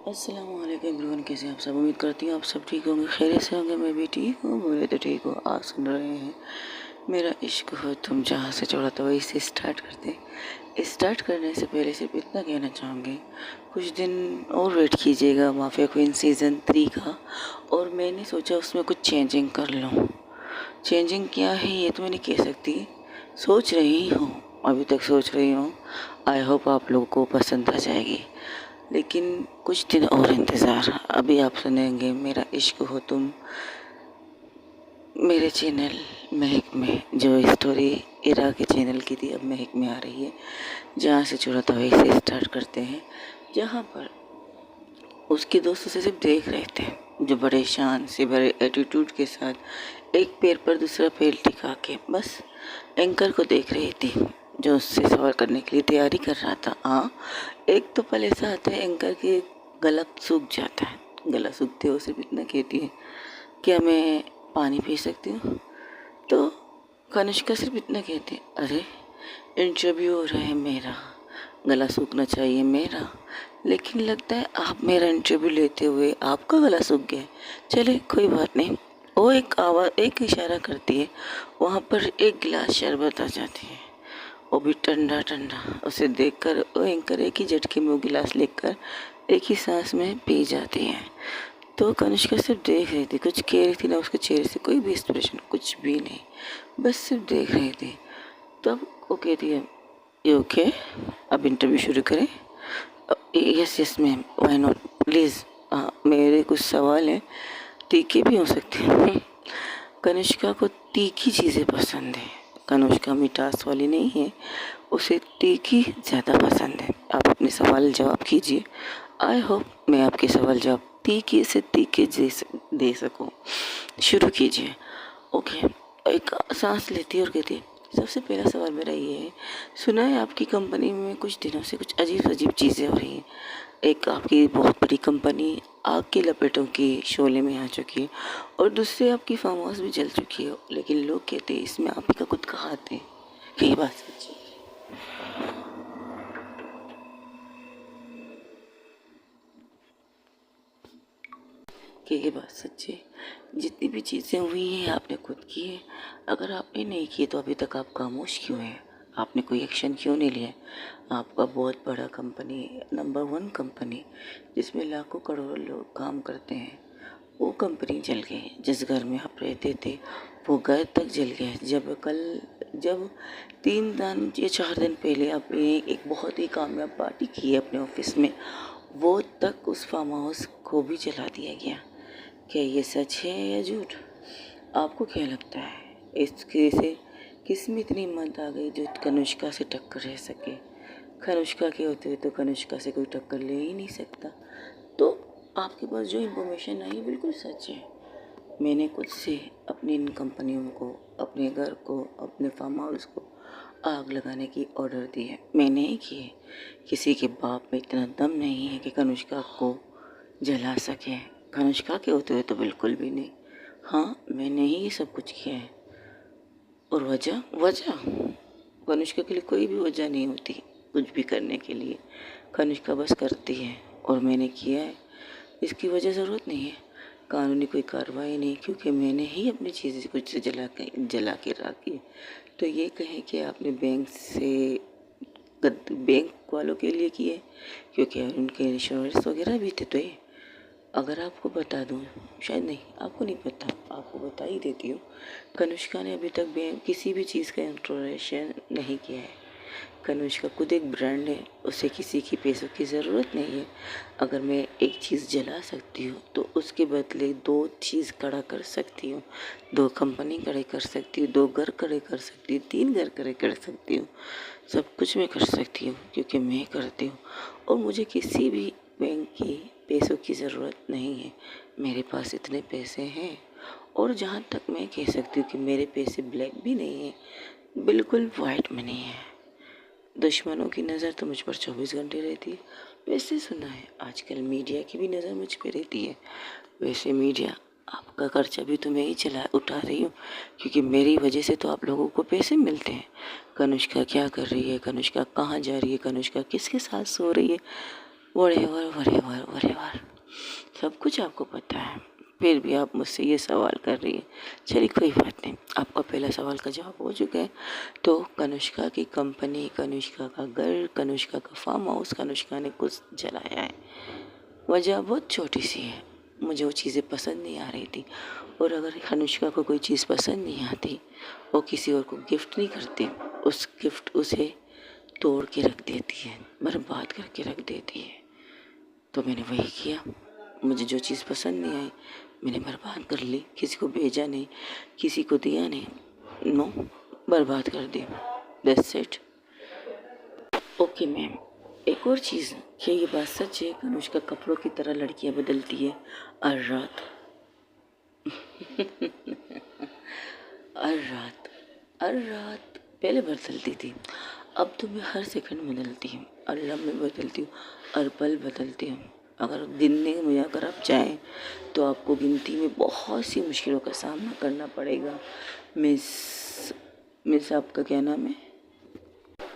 अस्सलाम वालेकुम एवरीवन, कैसे आप सब। उम्मीद करती हूँ आप सब ठीक होंगे, खैरियत से होंगे। मैं भी ठीक हूँ, बोले तो ठीक हो। आप सुन रहे हैं मेरा इश्क हो तुम, जहाँ से छोड़ा था वहीं से स्टार्ट करते हैं। स्टार्ट करने से पहले सिर्फ इतना कहना चाहूँगी, कुछ दिन और वेट कीजिएगा माफिया क्वीन सीज़न 3 का। और मैंने सोचा उसमें कुछ चेंजिंग कर लूँ। चेंजिंग क्या है ये तो मैं नहीं कह सकती, सोच रही हूँ, अभी तक सोच रही हूँ। आई होप आप लोगों को पसंद आ जाएगी, लेकिन कुछ दिन और इंतज़ार। अभी आप सुनेंगे मेरा इश्क हो तुम मेरे चैनल महक में, जो स्टोरी इरा के चैनल की थी अब महक में आ रही है। जहाँ से छोड़ा था वहीं से स्टार्ट करते हैं। जहाँ पर उसके दोस्त उसे सिर्फ देख रहे थे, जो बड़े शान से बड़े एटीट्यूड के साथ एक पैर पर दूसरा पैर टिका के बस एंकर को देख रही थी, जो उससे सवाल करने के लिए तैयारी कर रहा था। हाँ, एक तो पल ऐसा आता है एंकर के गला सूख जाता है। गला सूखते हो सिर्फ इतना कहती है, क्या मैं पानी पी सकती हूँ? तो कनिष्का सिर्फ इतना कहती है, अरे इंटरव्यू हो रहा है मेरा, गला सूखना चाहिए मेरा। लेकिन लगता है आप मेरा इंटरव्यू लेते हुए आपका गला सूख गया। चले कोई बात नहीं। वो एक आवाज़, एक इशारा करती है, वहाँ पर एक गिलास शरबत आ जाती है, वो भी ठंडा ठंडा। उसे देखकर वो एंकर एक ही झटके में वो गिलास लेकर एक ही सांस में पी जाती है। तो कनिष्का सिर्फ देख रही थी, कुछ कह रही थी ना, उसके चेहरे से कोई भी एक्सप्रेशन कुछ भी नहीं, बस सिर्फ देख रही थी। तब वो कहती है, ये ओके, अब इंटरव्यू शुरू करें? Yes yes ma'am, why not, please. मेरे कुछ सवाल हैं, तीखे भी हो सकते हैं। कनिष्का को तीखी चीज़ें पसंद है। कनिष्का मिठास वाली नहीं है, उसे तीखी ज़्यादा पसंद है। आप अपने सवाल जवाब कीजिए। आई होप मैं आपके सवाल जवाब तीखे से तीखे दे सकूँ। शुरू कीजिए। ओके। एक सांस लेती है और कहती है, सबसे पहला सवाल मेरा ये है, सुना है आपकी कंपनी में कुछ दिनों से कुछ अजीब अजीब चीज़ें हो रही हैं। एक आपकी बहुत बड़ी कंपनी आग की लपेटों की शोले में आ चुकी है, और दूसरी आपकी फार्म हाउस भी जल चुकी है। लेकिन लोग कहते हैं इसमें आप ही का खुद का हाथ है। क्या ये बात सच है? क्या ये बात सच है? जितनी भी चीज़ें हुई हैं आपने खुद की है। अगर आपने नहीं की तो अभी तक आप खामोश क्यों हैं? आपने कोई एक्शन क्यों नहीं लिया? आपका बहुत बड़ा कंपनी, नंबर 1 कंपनी, जिसमें लाखों करोड़ों लोग काम करते हैं, वो कंपनी जल गई। जिस घर में आप रहते थे वो घर तक जल गया। जब 3 या 4 दिन पहले आपने एक बहुत ही कामयाब पार्टी की है अपने ऑफिस में, वो तक उस फार्म हाउस को भी जला दिया गया। क्या ये सच है या झूठ? आपको क्या लगता है इसके से किस में इतनी हिम्मत आ गई जो कनिष्का से टक्कर रह सके? कनिष्का के होते हुए तो कनिष्का से कोई टक्कर ले ही नहीं सकता। तो आपके पास जो इन्फॉर्मेशन आई बिल्कुल सच है। मैंने खुद से अपनी इन कंपनियों को, अपने घर को, अपने फार्म हाउस को आग लगाने की ऑर्डर दी है। मैंने ही की है। किसी के बाप में इतना दम नहीं है कि कनिष्का को जला सके। कनिष्का के होते हुए तो बिल्कुल भी नहीं। हाँ, मैंने ही ये सब कुछ किया है। और वजह कनिष्का के लिए कोई भी वजह नहीं होती कुछ भी करने के लिए। कनिष्का बस करती है और मैंने किया है। इसकी वजह ज़रूरत नहीं है, कानूनी कोई कार्रवाई नहीं, क्योंकि मैंने ही अपनी चीज़ें कुछ से जला के रखी। तो ये कहें कि आपने बैंक वालों के लिए किए, क्योंकि उनके इंश्योरेंस वगैरह भी थे। तो ये अगर आपको बता दूँ, शायद नहीं, आपको नहीं पता, आपको बता ही देती हूँ। कनिष्का ने अभी तक किसी भी चीज़ का इंश्योरेंस नहीं किया है। कनिष्का खुद एक ब्रांड है, उसे किसी की पैसों की ज़रूरत नहीं है। अगर मैं एक चीज़ जला सकती हूँ तो उसके बदले 2 चीज़ खड़ा कर सकती हूँ, 2 कंपनी खड़े कर सकती हूँ, 2 घर खड़े कर सकती हूँ, 3 घर खड़े कर सकती हूँ। सब कुछ मैं कर सकती हूँ क्योंकि मैं करती हूँ। और मुझे किसी भी बैंक की पैसों की ज़रूरत नहीं है। मेरे पास इतने पैसे हैं, और जहाँ तक मैं कह सकती हूँ कि मेरे पैसे ब्लैक भी नहीं है, बिल्कुल वाइट मनी है। दुश्मनों की नज़र तो मुझ पर 24 घंटे रहती है। वैसे सुना है आजकल मीडिया की भी नज़र मुझ पर रहती है। वैसे मीडिया, आपका खर्चा भी तो मैं ही उठा रही हूँ, क्योंकि मेरी वजह से तो आप लोगों को पैसे मिलते हैं। कनिष्का क्या कर रही है, कनिष्का कहाँ जा रही है, कनिष्का किसके साथ सो रही है, वरेवर वरेवर वरेवर। सब कुछ आपको पता है, फिर भी आप मुझसे ये सवाल कर रही है। चलिए कोई बात नहीं, आपका पहला सवाल का जवाब हो चुका है। तो कनिष्का की कंपनी, कनिष्का का घर, कनिष्का का फार्म हाउस कनिष्का ने कुछ जलाया है। वजह बहुत छोटी सी है, मुझे वो चीज़ें पसंद नहीं आ रही थी। और अगर कनिष्का को कोई चीज़ पसंद नहीं आती, वो किसी और को गिफ्ट नहीं करती, उस गिफ्ट उसे तोड़ के रख देती है, बर्बाद करके रख देती है। तो मैंने वही किया, मुझे जो चीज़ पसंद नहीं आई मैंने बर्बाद कर ली, किसी को भेजा नहीं, किसी को दिया नहीं, नो, बर्बाद कर दी, दैट्स इट। ओके मैम, एक और चीज़, क्या ये बात सच है अनुष्का कपड़ों की तरह लड़कियां बदलती है हर रात? हर रात, हर रात पहले बदलती थी, अब तो मैं हर सेकंड बदलती हूँ, हर लम्हे बदलती हूँ, हर पल बदलती हूँ। अगर गिनने में अगर आप चाहें तो आपको गिनती में बहुत सी मुश्किलों का सामना करना पड़ेगा। मिस मिस आपका क्या नाम है?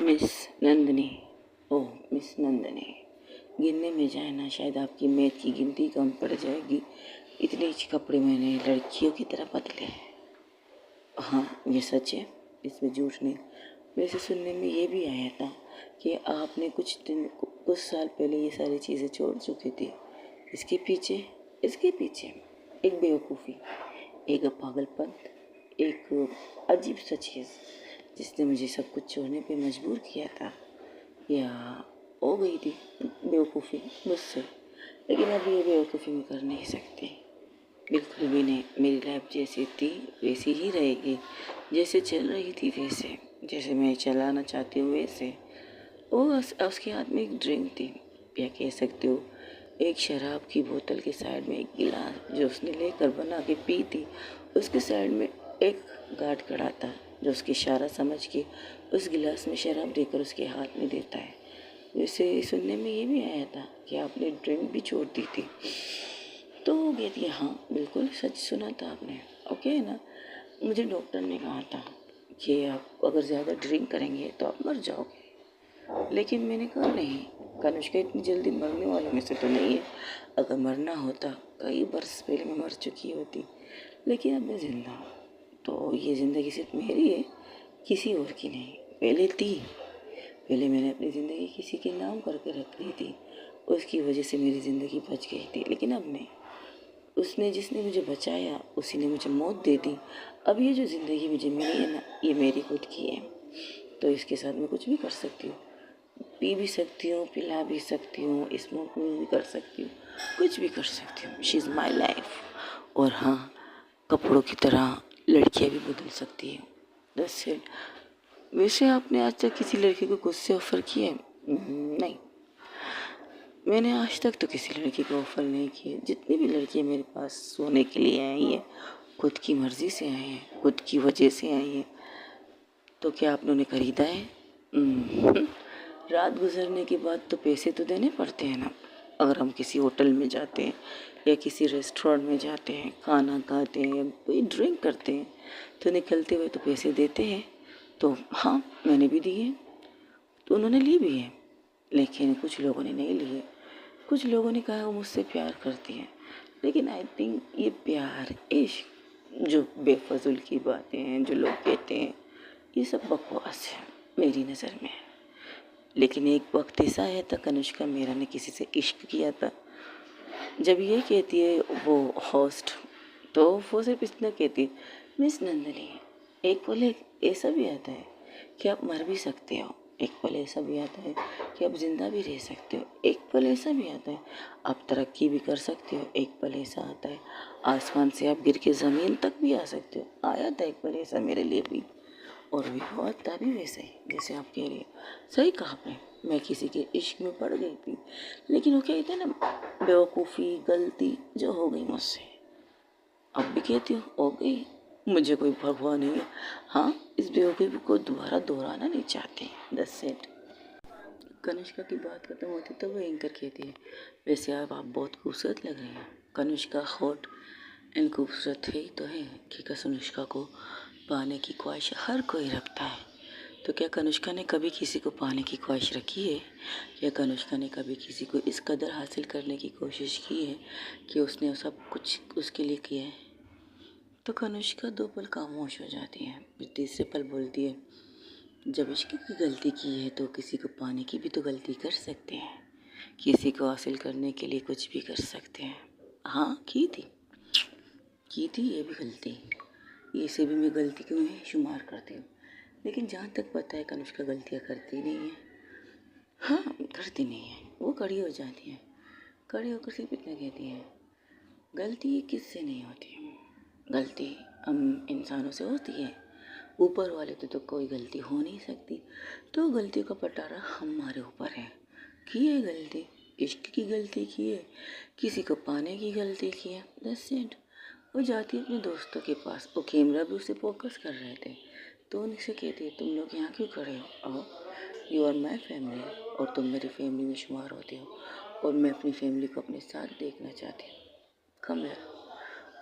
मिस नंदिनी। ओह मिस नंदिनी, गिनने में जाए ना शायद आपकी मैथ की गिनती कम पड़ जाएगी, इतने कपड़े मैंने लड़कियों की तरह बदले हैं। हाँ ये सच है, इसमें झूठ नहीं। वैसे सुनने में ये भी आया था कि आपने कुछ साल पहले ये सारी चीज़ें छोड़ चुकी थी। इसके पीछे एक बेवकूफ़ी, एक पागलपन, एक अजीब सा चीज़ जिसने मुझे सब कुछ छोड़ने पे मजबूर किया था, या हो गई थी बेवकूफ़ी मुझसे। लेकिन अब ये बेवकूफ़ी मैं कर नहीं सकती, बिल्कुल भी नहीं। मेरी लाइफ जैसी थी वैसी ही रहेगी, जैसे चल रही थी वैसे, जैसे मैं चलाना चाहती हूँ वैसे। उसके हाथ में एक ड्रिंक थी, या कह सकते हो एक शराब की बोतल के साइड में एक गिलास जो उसने लेकर बना के पी थी, उसके साइड में एक गार्ड खड़ा था जो उसकी इशारा समझ के उस गिलास में शराब देकर उसके हाथ में देता है। वैसे सुनने में ये भी आया था कि आपने ड्रिंक भी छोड़ दी थी। तो वो कहती है हाँ बिल्कुल सच सुना था आपने, ओके है ना। मुझे डॉक्टर ने कहा था कि आप अगर ज़्यादा ड्रिंक करेंगे तो आप मर जाओगे, लेकिन मैंने कहा नहीं, कनिष्का इतनी जल्दी मरने वालों में से तो नहीं है। अगर मरना होता कई बरस पहले मैं मर चुकी होती, लेकिन अब मैं ज़िंदा हूँ। तो ये ज़िंदगी सिर्फ मेरी है, किसी और की नहीं। पहले मैंने अपनी ज़िंदगी किसी के नाम करके रख दी थी, उसकी वजह से मेरी ज़िंदगी बच गई थी, लेकिन अब नहीं। उसने जिसने मुझे बचाया उसी ने मुझे मौत दे दी। अब ये जो ज़िंदगी मुझे मिली है ना, ये मेरी खुद की है, तो इसके साथ मैं कुछ भी कर सकती हूँ, पी भी सकती हूँ, पिला भी सकती हूँ, स्मोक भी कर सकती हूँ, कुछ भी कर सकती हूँ। She is my life. और हाँ, कपड़ों की तरह लड़कियाँ भी बदल सकती हैं, दैट्स इट। वैसे आपने आज तक किसी लड़की को खुद से ऑफ़र किया है? नहीं, मैंने आज तक तो किसी लड़की को ऑफ़र नहीं किया। जितनी भी लड़कियाँ मेरे पास सोने के लिए आई हैं, खुद की मर्ज़ी से आई हैं, खुद की वजह से आई हैं। तो क्या आपने उन्हें खरीदा है? रात गुजरने के बाद तो पैसे तो देने पड़ते हैं ना। अगर हम किसी होटल में जाते हैं या किसी रेस्टोरेंट में जाते हैं, खाना खाते हैं या कोई ड्रिंक करते हैं, तो निकलते हुए तो पैसे देते हैं। तो हाँ मैंने भी दिए, तो उन्होंने लिए भी हैं, लेकिन कुछ लोगों ने नहीं लिए। कुछ लोगों ने कहा वो मुझसे प्यार करती हैं, लेकिन आई थिंक ये प्यार इश्क जो बेफजूल की बातें हैं जो लोग कहते हैं, ये सब बकवास है मेरी नज़र में। लेकिन एक वक्त ऐसा आया था कनिष्का मेरा ने किसी से इश्क किया था। जब ये कहती है वो होस्ट, तो वो सिर्फ इतना कहती है मिस नंदिनी, एक पल ऐसा भी आता है कि आप मर भी सकते हो, एक पल ऐसा भी आता है कि आप जिंदा भी रह सकते हो, एक पल ऐसा भी आता है आप तरक्की भी कर सकते हो, एक पल ऐसा आता है आसमान से आप गिर के ज़मीन तक भी आ सकते हो। आया था एक पल ऐसा मेरे लिए भी, और भी हुआ था भी वैसे ही जैसे आप कह रही हो। सही कहा आपने, मैं किसी के इश्क में पड़ गई थी, लेकिन वो कहते हैं ना बेवकूफ़ी गलती जो हो गई मुझसे, अब भी कहती हूँ हो गई, मुझे कोई परवाह नहीं है। हाँ इस बेवकूफ़ी को दोबारा दोहराना नहीं चाहती, दैट्स इट। कनिष्का की बात खत्म होती तो वो एंकर कहती है वैसे आप बहुत खूबसूरत लग रही हैं। कनिष्का हॉट एंड खूबसूरत है ही तो है कि कनिष्का को पाने की ख्वाहिश हर कोई रखता है, तो क्या कनिष्का ने कभी किसी को पाने की ख्वाहिश रखी है? क्या कनिष्का ने कभी किसी को इस कदर हासिल करने की कोशिश की है कि उसने सब कुछ उसके लिए किया है? तो कनिष्का 2 पल खामोश हो जाती है, फिर तीसरे पल बोलती है, जब इश्क की गलती की है तो किसी को पाने की भी तो गलती कर सकते हैं। किसी को हासिल करने के लिए कुछ भी कर सकते हैं। हाँ, की थी ये भी गलती। इसे भी मैं गलती क्यों है शुमार करती हूँ। लेकिन जहाँ तक पता है कनिष्का गलतियाँ करती नहीं है। हाँ, करती नहीं है। वो खड़ी हो जाती है, खड़ी होकर सिर्फ इतना कहती है, गलती किससे नहीं होती। गलती हम इंसानों से होती है, ऊपर वाले तो कोई गलती हो नहीं सकती। तो गलती का पटारा हमारे ऊपर है। की है गलती, इश्क की गलती की है, किसी को पाने की गलती की है, दैट्स इट। वो जाती है अपने दोस्तों के पास, वो कैमरा भी उसे फोकस कर रहे थे, तो उनसे कहती है, तुम लोग यहाँ क्यों खड़े हो? आओ, यू आर माई फैमिली, और तुम मेरी फैमिली में शुमार होते हो, और मैं अपनी फैमिली को अपने साथ देखना चाहती हूँ। कम है।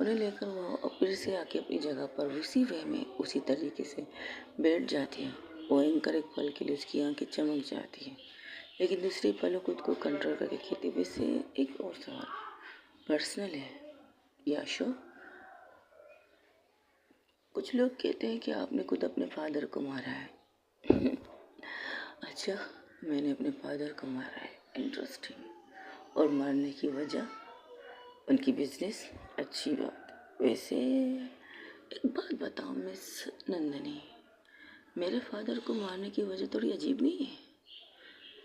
उन्हें लेकर वो फिर से आके अपनी जगह पर उसी वे में उसी तरीके से बैठ जाती है। वो एंकर एक पल के लिए उसकी आंखें चमक जाती हैं, लेकिन दूसरे पल वो खुद को कंट्रोल करके कहती, वैसे एक और सवाल पर्सनल है या शो। कुछ लोग कहते हैं कि आपने खुद अपने फादर को मारा है। अच्छा, मैंने अपने फादर को मारा है, इंटरेस्टिंग। और मारने की वजह उनकी बिजनेस, अच्छी बात। वैसे एक बात बताओ मिस नंदनी, मेरे फादर को मारने की वजह थोड़ी अजीब नहीं है?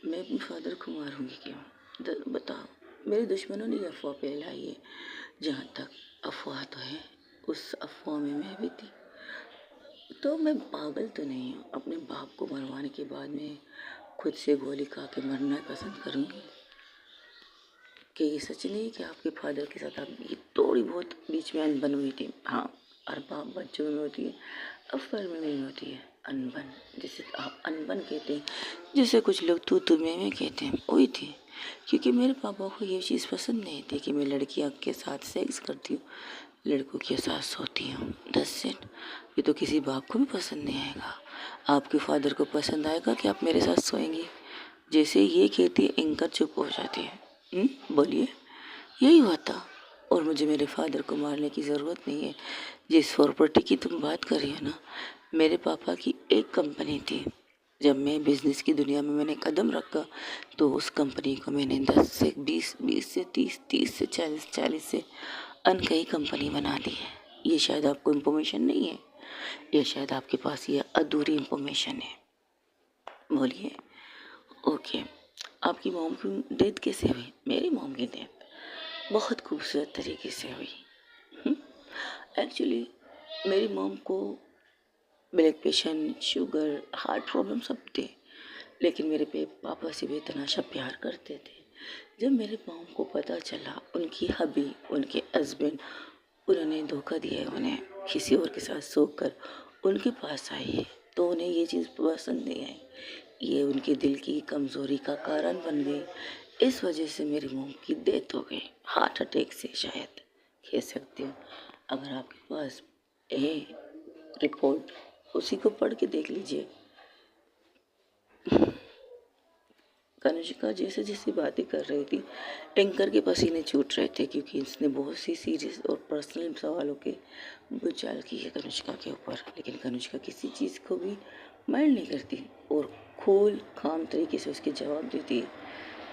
मैं अपने फादर को मारूंगी क्यों? बताओ। मेरे दुश्मनों ने अफवाह फैलाई है। जहाँ तक अफवाह तो है, उस अफवाह में मैं भी थी। तो मैं पागल तो नहीं हूँ। अपने बाप को मरवाने के बाद मैं खुद से गोली खा के मरना पसंद करूँगी। कि ये सच नहीं है कि आपके फादर के साथ आपकी थोड़ी बहुत बीच में अनबन हुई थी? हाँ, हर बाप बच्चों में होती है, अफर में नहीं होती है अनबन, जिसे आप अनबन कहते हैं, जिसे कुछ लोग तू में कहते हैं, हुई थी। क्योंकि मेरे पापा को ये चीज़ पसंद नहीं थी कि मैं लड़कियों के साथ सेक्स करती हूँ, लड़कों के साथ सोती हूँ। That's it. ये तो किसी बाप को भी पसंद नहीं आएगा। आपके फादर को पसंद आएगा कि आप मेरे साथ सोएंगी? जैसे ये कहती है एंकर चुप हो जाती है। बोलिए, यही हुआ था। और मुझे मेरे फादर को मारने की ज़रूरत नहीं है। जिस प्रॉपर्टी की तुम बात कर रही हो ना, मेरे पापा की एक कंपनी थी। जब मैं बिज़नेस की दुनिया में मैंने कदम रखा तो उस कंपनी को मैंने 10 से 20, 20 से 30, 30 से 40, 40 से अनकही कंपनी बना दी है। ये शायद आपको इन्फॉर्मेशन नहीं है, या शायद आपके पास ये अधूरी इन्फॉर्मेशन है। बोलिए। ओके, आपकी मॉम की डेथ कैसे हुई? मेरी मॉम की डेथ बहुत खूबसूरत तरीके से हुई। एक्चुअली मेरी मॉम को blood pressure, sugar, heart problem सब थे, लेकिन मेरे पापा से भी तनाशा प्यार करते थे। जब मेरे मॉम को पता चला उनकी हबी, उनके हस्बैंड उन्होंने धोखा दिया है, उन्हें किसी और के साथ सोकर उनके पास आई है, तो उन्हें ये चीज़ पसंद नहीं आई। ये उनके दिल की कमज़ोरी का कारण बन गई। इस वजह से मेरी मॉम की डेथ हो गई, हार्ट अटैक से शायद कह सकती हूँ। अगर आपके पास है रिपोर्ट, उसी को पढ़ के देख लीजिए। कनिष्का जैसे जैसे बातें कर रही थी, एंकर के पसीने छूट रहे थे, क्योंकि इसने बहुत सी सीरियस और पर्सनल सवालों के बुझाल की है कनिष्का के ऊपर। लेकिन कनिष्का किसी चीज़ को भी माइंड नहीं करती और खूल खाम तरीके से उसके जवाब देती है।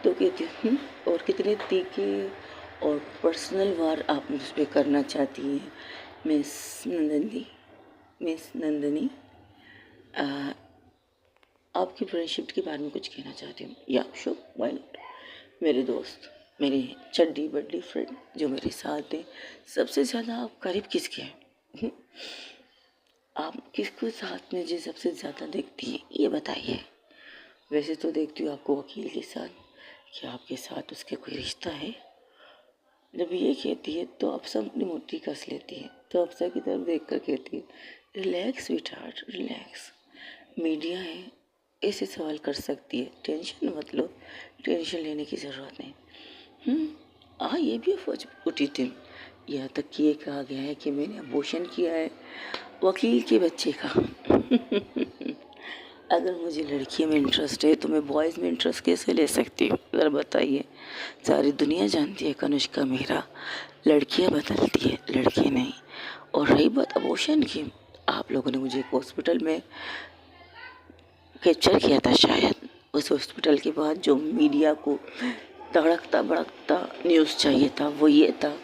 तो कहती हूँ, और कितने तीखे और पर्सनल वार आप मुझ पर करना चाहती हैं मिस नंदनी। आपकी फ्रेंडशिप के बारे में कुछ कहना चाहती हूँ। या शो व्हाई नॉट। मेरे दोस्त, मेरी चड्डी बड्डी फ्रेंड जो मेरे साथ हैं, सबसे ज़्यादा आप करीब किसके हैं? आप किसको साथ में जो सबसे ज़्यादा देखती हैं, ये बताइए। वैसे तो देखती हूँ आपको वकील के साथ। क्या आपके साथ उसके कोई रिश्ता है? जब ये कहती है तो अफसा अपनी मुट्ठी कस लेती है, तो अफसा की तरफ देख कर कहती है, relax sweet heart, relax. Media है, ऐसे सवाल कर सकती है, टेंशन मत लो, टेंशन लेने की ज़रूरत नहीं। हाँ, ये भी अफवाह उठी थी, यहाँ तक कि ये कहा गया है कि मैंने अबॉर्शन किया है वकील के बच्चे का। अगर मुझे लड़की में इंटरेस्ट है तो मैं बॉयज़ में इंटरेस्ट कैसे ले सकती हूँ, ज़रा बताइए। सारी दुनिया जानती है कनिष्का मेहरा लड़कियाँ बदलती है, लड़के नहीं। और रही बात अबॉर्शन की, आप लोगों ने मुझे एक हॉस्पिटल में कैप्चर किया था शायद। उस हॉस्पिटल के बाद जो मीडिया को तड़कता भड़कता न्यूज़ चाहिए था वो ये था,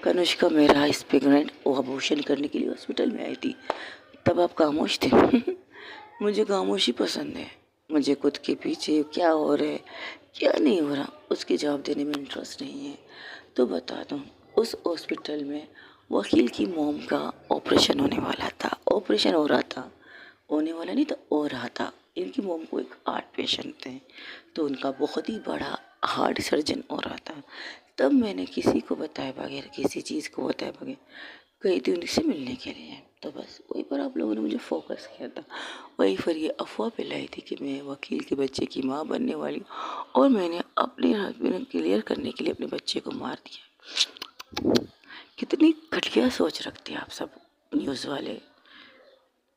कनिष्का मेहरा इस प्रेग्नेंट, वो अबॉर्शन करने के लिए हॉस्पिटल में आई थी। तब आप खामोश थे। मुझे खामोशी पसंद है। मुझे खुद के पीछे क्या हो रहा है क्या नहीं हो रहा उसके जवाब देने में इंटरेस्ट नहीं है। तो बता दूँ, उस हॉस्पिटल में वकील की मोम का ऑपरेशन होने वाला था। ऑपरेशन हो रहा था, होने वाला नहीं था, हो रहा था। इनकी मोम को एक हार्ट पेशेंट थे, तो उनका बहुत ही बड़ा हार्ट सर्जन हो रहा था। तब मैंने किसी को बताए बगैर, किसी चीज़ को बताए बगैर गई थी उनसे मिलने के लिए। तो बस वहीं पर आप लोगों ने मुझे फोकस किया था। वहीं पर ये अफवाह फैलाई थी कि मैं वकील के बच्चे की माँ बनने वाली हूँ, और मैंने अपने हस्बैंड क्लियर करने के लिए अपने बच्चे को मार दिया। कितनी घटिया सोच रखते हैं आप सब न्यूज़ वाले।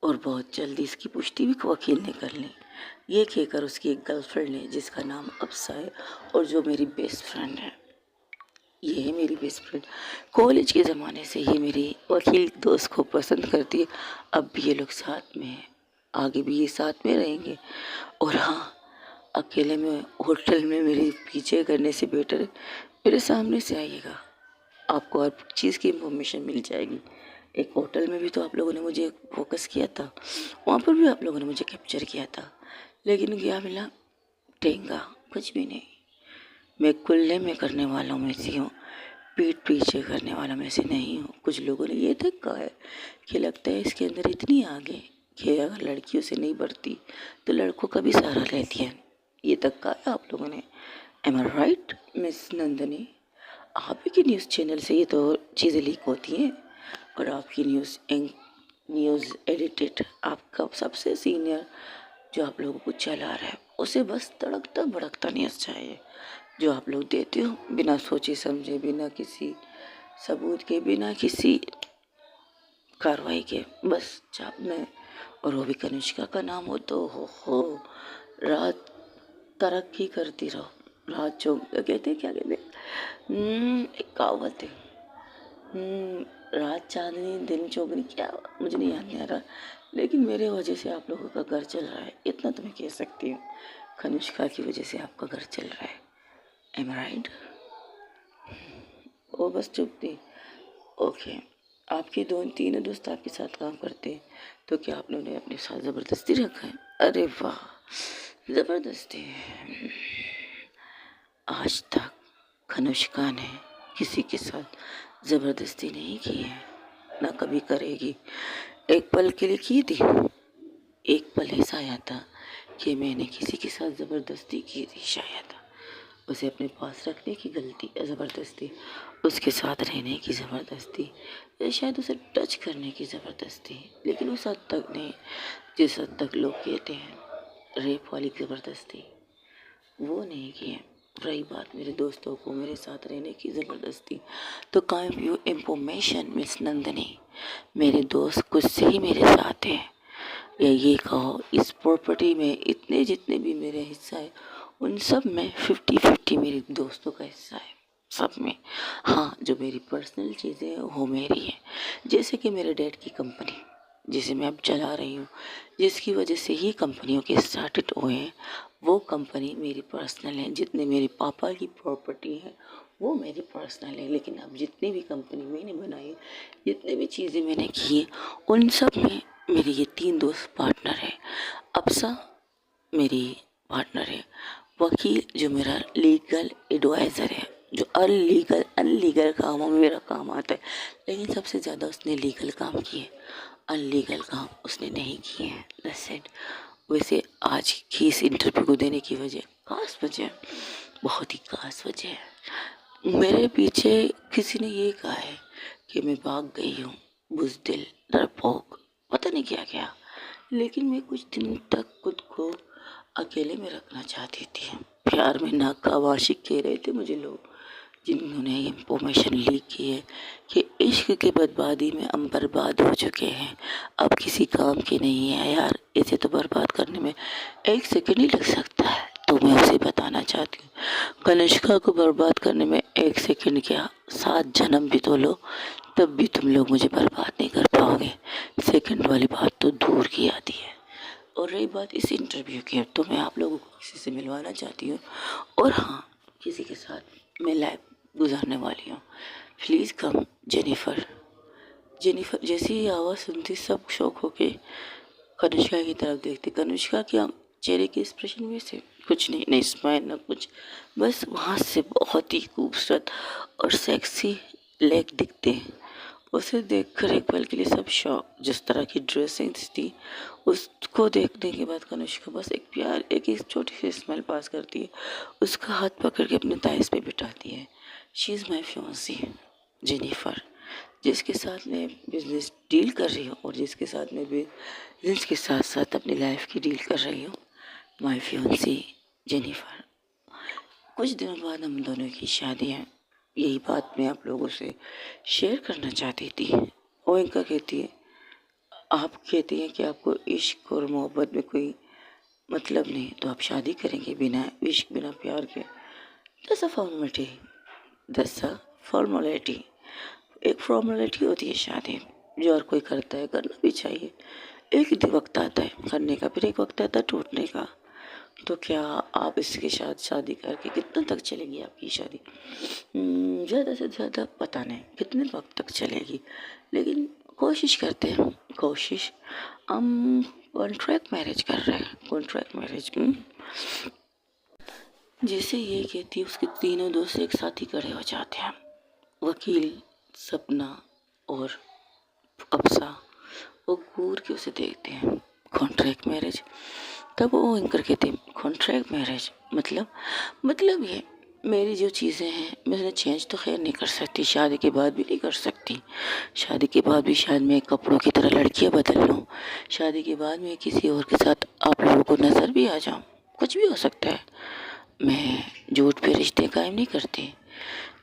और बहुत जल्दी इसकी पुष्टि भी वकील ने कर ली, ये कहकर उसकी एक गर्लफ्रेंड ने जिसका नाम अफसा है और जो मेरी बेस्ट फ्रेंड है। ये है मेरी बेस्ट फ्रेंड, कॉलेज के ज़माने से ये मेरी वकील दोस्त को पसंद करती है। अब भी ये लोग साथ में हैं, आगे भी ये साथ में रहेंगे। और हाँ, अकेले में होटल में मेरे पीछे करने से बेटर है मेरे सामने से आइएगा, आपको हर चीज़ की इंफॉर्मेशन मिल जाएगी। एक होटल में भी तो आप लोगों ने मुझे फोकस किया था, वहाँ पर भी आप लोगों ने मुझे कैप्चर किया था, लेकिन क्या मिला? टेंगा, कुछ भी नहीं। मैं खुले में करने वालों में से हूँ, पीठ पीछे करने वालों में से नहीं हूँ। कुछ लोगों ने ये तक कहा है कि लगता है इसके अंदर इतनी आगे कि अगर लड़कियों से नहीं बढ़ती तो लड़कों का भी सहारा लेती है, ये तक कहा है आप लोगों ने। एम आई राइट मिस नंदनी? आप ही की न्यूज़ चैनल से ये तो चीज़ें लीक होती हैं, और आपकी न्यूज़ एडिटेड आपका सबसे सीनियर जो आप लोगों को चला रहा है, उसे बस तड़कता भड़कता न्यूज़ चाहिए जो आप लोग देते हो बिना सोचे समझे, बिना किसी सबूत के, बिना किसी कार्रवाई के, बस छापना। और वो भी कनिष्का का नाम हो तो हो रात तरक्की करती रहो, रात चौक कहते क्या कहते, एक कहावत है, रात चांदनी दिन चौगनी, क्या मुझे नहीं याद नहीं आ रहा, लेकिन मेरे वजह से आप लोगों का घर चल रहा है, इतना तो मैं कह सकती हूँ। कनिष्का की वजह से आपका घर चल रहा है, एम आई राइट? वो बस चुप थी। ओके, आपके दो तीनों दोस्त आपके साथ काम करते हैं, तो क्या आप लोगों ने अपने साथ ज़बरदस्ती रखा है? अरे वाह, ज़बरदस्ती! आज तक कनिष्का ने किसी के साथ ज़बरदस्ती नहीं की है, ना कभी करेगी। एक पल के लिए की थी, एक पल ऐसा आया था कि मैंने किसी के साथ ज़बरदस्ती की थी, शायद उसे अपने पास रखने की गलती ज़बरदस्ती, उसके साथ रहने की ज़बरदस्ती, या शायद उसे टच करने की ज़बरदस्ती, लेकिन उस हद तक नहीं जिस हद तक लोग कहते हैं रेप वाली ज़बरदस्ती, वो नहीं की है। रही बात मेरे दोस्तों को मेरे साथ रहने की ज़बरदस्ती, तो काइम यू इंफॉर्मेशन मिस नंदनी, मेरे दोस्त खुद से ही मेरे साथ हैं, या ये कहो इस प्रॉपर्टी में इतने जितने भी मेरे हिस्सा है उन सब में 50-50 मेरे दोस्तों का हिस्सा है, सब में। हाँ, जो मेरी पर्सनल चीज़ें हैं वो मेरी है, जैसे कि मेरे डैड की कंपनी जिसे मैं अब चला रही हूँ, जिसकी वजह से ही कंपनियों के स्टार्टेड हुए हैं, वो कंपनी मेरी पर्सनल है। जितने मेरे पापा की प्रॉपर्टी है वो मेरी पर्सनल है, लेकिन अब जितनी भी कंपनी मैंने बनाई, जितनी भी चीज़ें मैंने की हैं, उन सब में मेरे ये 3 दोस्त पार्टनर है। अफसा मेरी पार्टनर है, वकील जो मेरा लीगल एडवाइज़र है, जो अनलीगल कामों में मेरा काम आता है, लेकिन सबसे ज़्यादा उसने लीगल काम किए, अनलीगल काम उसने नहीं किए हैं। That's it. वैसे आज की इस इंटरव्यू को देने की वजह, खास वजह, बहुत ही खास वजह है। मेरे पीछे किसी ने ये कहा है कि मैं भाग गई हूँ, बुज़दिल, डरपोक, पता नहीं क्या क्या, लेकिन मैं कुछ दिनों तक खुद को अकेले में रखना चाहती थी। प्यार में नाकाब आशिक कह रहे थे मुझे लोग, जिन्होंने ये इंफॉर्मेशन लीक की है कि इश्क की बर्बादी में हम बर्बाद हो चुके हैं, अब किसी काम के नहीं है यार, इसे तो बर्बाद करने में 1 सेकंड ही लग सकता है। तो मैं उसे बताना चाहती हूँ, कनिष्का को बर्बाद करने में 1 सेकंड क्या, 7 जन्म भी तो लो, तब भी तुम लोग मुझे बर्बाद नहीं कर पाओगे। सेकंड वाली बात तो दूर की आती है। और रही बात इस इंटरव्यू की, तो मैं आप लोगों को किसी से मिलवाना चाहती हूँ, और हाँ, किसी के साथ मैं लाइफ गुजारने वाली हूँ। Please come Jennifer. जेनिफर जैसी ही आवाज़ सुनती सब शौक होके कनिष्का की तरफ देखते। कनिष्का के चेहरे के एक्सप्रेशन में से कुछ नहीं, नहीं स्माइल ना कुछ, बस वहाँ से बहुत ही खूबसूरत और सेक्सी लेग दिखते हैं। उसे देखकर एक पल के लिए सब शौक। जिस तरह की ड्रेसिंग थी, उसको देखने के बाद कनिष्का बस एक छोटी सी स्माइल पास करती है, उसका हाथ पकड़ के अपने थाइस पे बिठाती है। She is my fiancée Jennifer, जिसके साथ मैं बिजनेस डील कर रही हूँ और जिसके साथ मैं बिजनेस के साथ साथ अपनी लाइफ की डील कर रही हूँ, माई फियांसी जेनिफर। कुछ दिनों बाद हम दोनों की शादी है। यही बात मैं आप लोगों से शेयर करना चाहती थी। ओंका कहती है, आप कहती हैं कि आपको इश्क और मोहब्बत में कोई मतलब नहीं, तो आप शादी करेंगे बिना इश्क बिना प्यार के? दस अ फॉर्मेलिटी, दस अ फॉर्मेलिटी, एक फॉर्मेलिटी होती है शादी, जो हर कोई करता है, करना भी चाहिए। एक वक्त आता है करने का, फिर एक वक्त आता है टूटने का। तो क्या आप इसके साथ शादी करके कितना तक चलेगी आपकी शादी? ज़्यादा से ज़्यादा पता नहीं कितने वक्त तक चलेगी, लेकिन कोशिश करते हैं। कोशिश, हम कॉन्ट्रैक्ट मैरिज कर रहे हैं, कॉन्ट्रैक्ट मैरिज। जैसे ये कहती है, उसके तीनों दोस्त एक साथ ही खड़े हो जाते हैं, वकील, सपना और अफसा। वो घूर के उसे देखते हैं, कॉन्ट्रैक्ट मैरिज। तब वो एंकर कहते हैं, कॉन्ट्रैक्ट मैरिज मतलब ये मेरी जो चीज़ें हैं मैं उन्हें चेंज तो खैर नहीं कर सकती, शादी के बाद भी नहीं कर सकती। शादी के बाद भी शायद मैं कपड़ों की तरह लड़कियां बदल लूँ, शादी के बाद मैं किसी और के साथ आप लोगों को नज़र भी आ जाऊँ, कुछ भी हो सकता है। मैं झूठ पे रिश्ते कायम नहीं करती,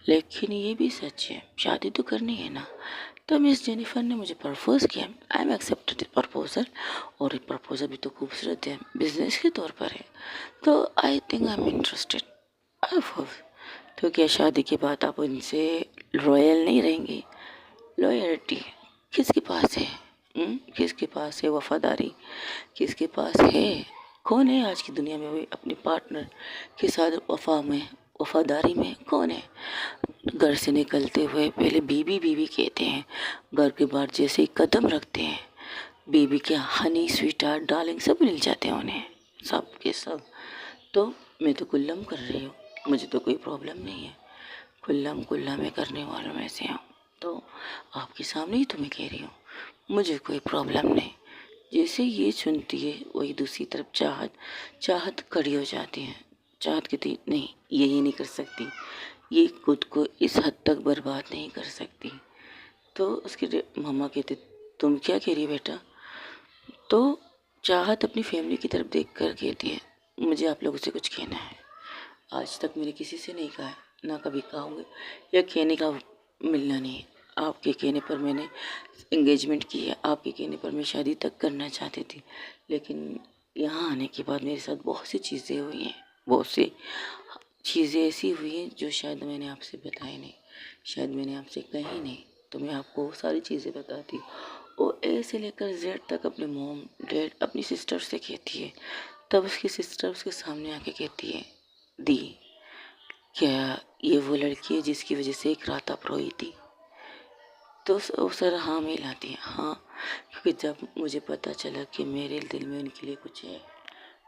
लेकिन ये भी सच है, शादी तो करनी है ना। तो मिस जेनिफर ने मुझे प्रपोज किया, आई एम एक्सेप्टेड प्रपोजल, और ये प्रपोजल भी तो खूबसूरत है, बिजनेस के तौर पर है, तो I think I am interested. तो क्या शादी के बाद आप उनसे रॉयल नहीं रहेंगी? लॉयल्टी किसके पास है? किसके पास है वफादारी? किसके पास है? कौन है आज की दुनिया में वो अपने पार्टनर के साथ वफादारी में कौन है? घर से निकलते हुए पहले बीबी बीबी कहते हैं, घर के बाहर जैसे ही कदम रखते हैं, बीबी के हनी स्वीटार्ट डार्लिंग सब मिल जाते हैं उन्हें, सब के सब। तो मैं तो कुल्लम कर रही हूँ, मुझे तो कोई प्रॉब्लम नहीं है, कुल्लम कुल्ला मैं करने वालों में से हूँ। तो आपके सामने ही तो मैं कह रही हूँ, मुझे कोई प्रॉब्लम नहीं। जैसे ये सुनती है, वही दूसरी तरफ चाहत खड़ी हो जाती है। चाहत कहती, नहीं यही नहीं कर सकती, ये खुद को इस हद तक बर्बाद नहीं कर सकती। तो उसके मम्मा कहते, तुम क्या कह रही है बेटा? तो चाहत अपनी फैमिली की तरफ देख कर कहती है, मुझे आप लोगों से कुछ कहना है, आज तक मैंने किसी से नहीं कहा है, ना कभी कहूँगी, या कहने का मिलना नहीं। आपके कहने पर मैंने एंगेजमेंट की है, आपके कहने पर मैं शादी तक करना चाहती थी, लेकिन यहाँ आने के बाद मेरे साथ बहुत सी चीज़ें हुई हैं, बहुत सी चीज़ें ऐसी हुई हैं जो शायद मैंने आपसे बताई नहीं, शायद मैंने आपसे कही नहीं। तो मैं आपको वो सारी चीज़ें बताती। वो ए से लेकर जेड तक अपने मॉम डैड अपनी सिस्टर से कहती है। तब उसकी सिस्टर उसके सामने आके कहती है, दी, क्या ये वो लड़की है जिसकी वजह से एक रात आप रोई थी? तो सर हाँ में लाती है, हाँ, क्योंकि जब मुझे पता चला कि मेरे दिल में उनके लिए कुछ है,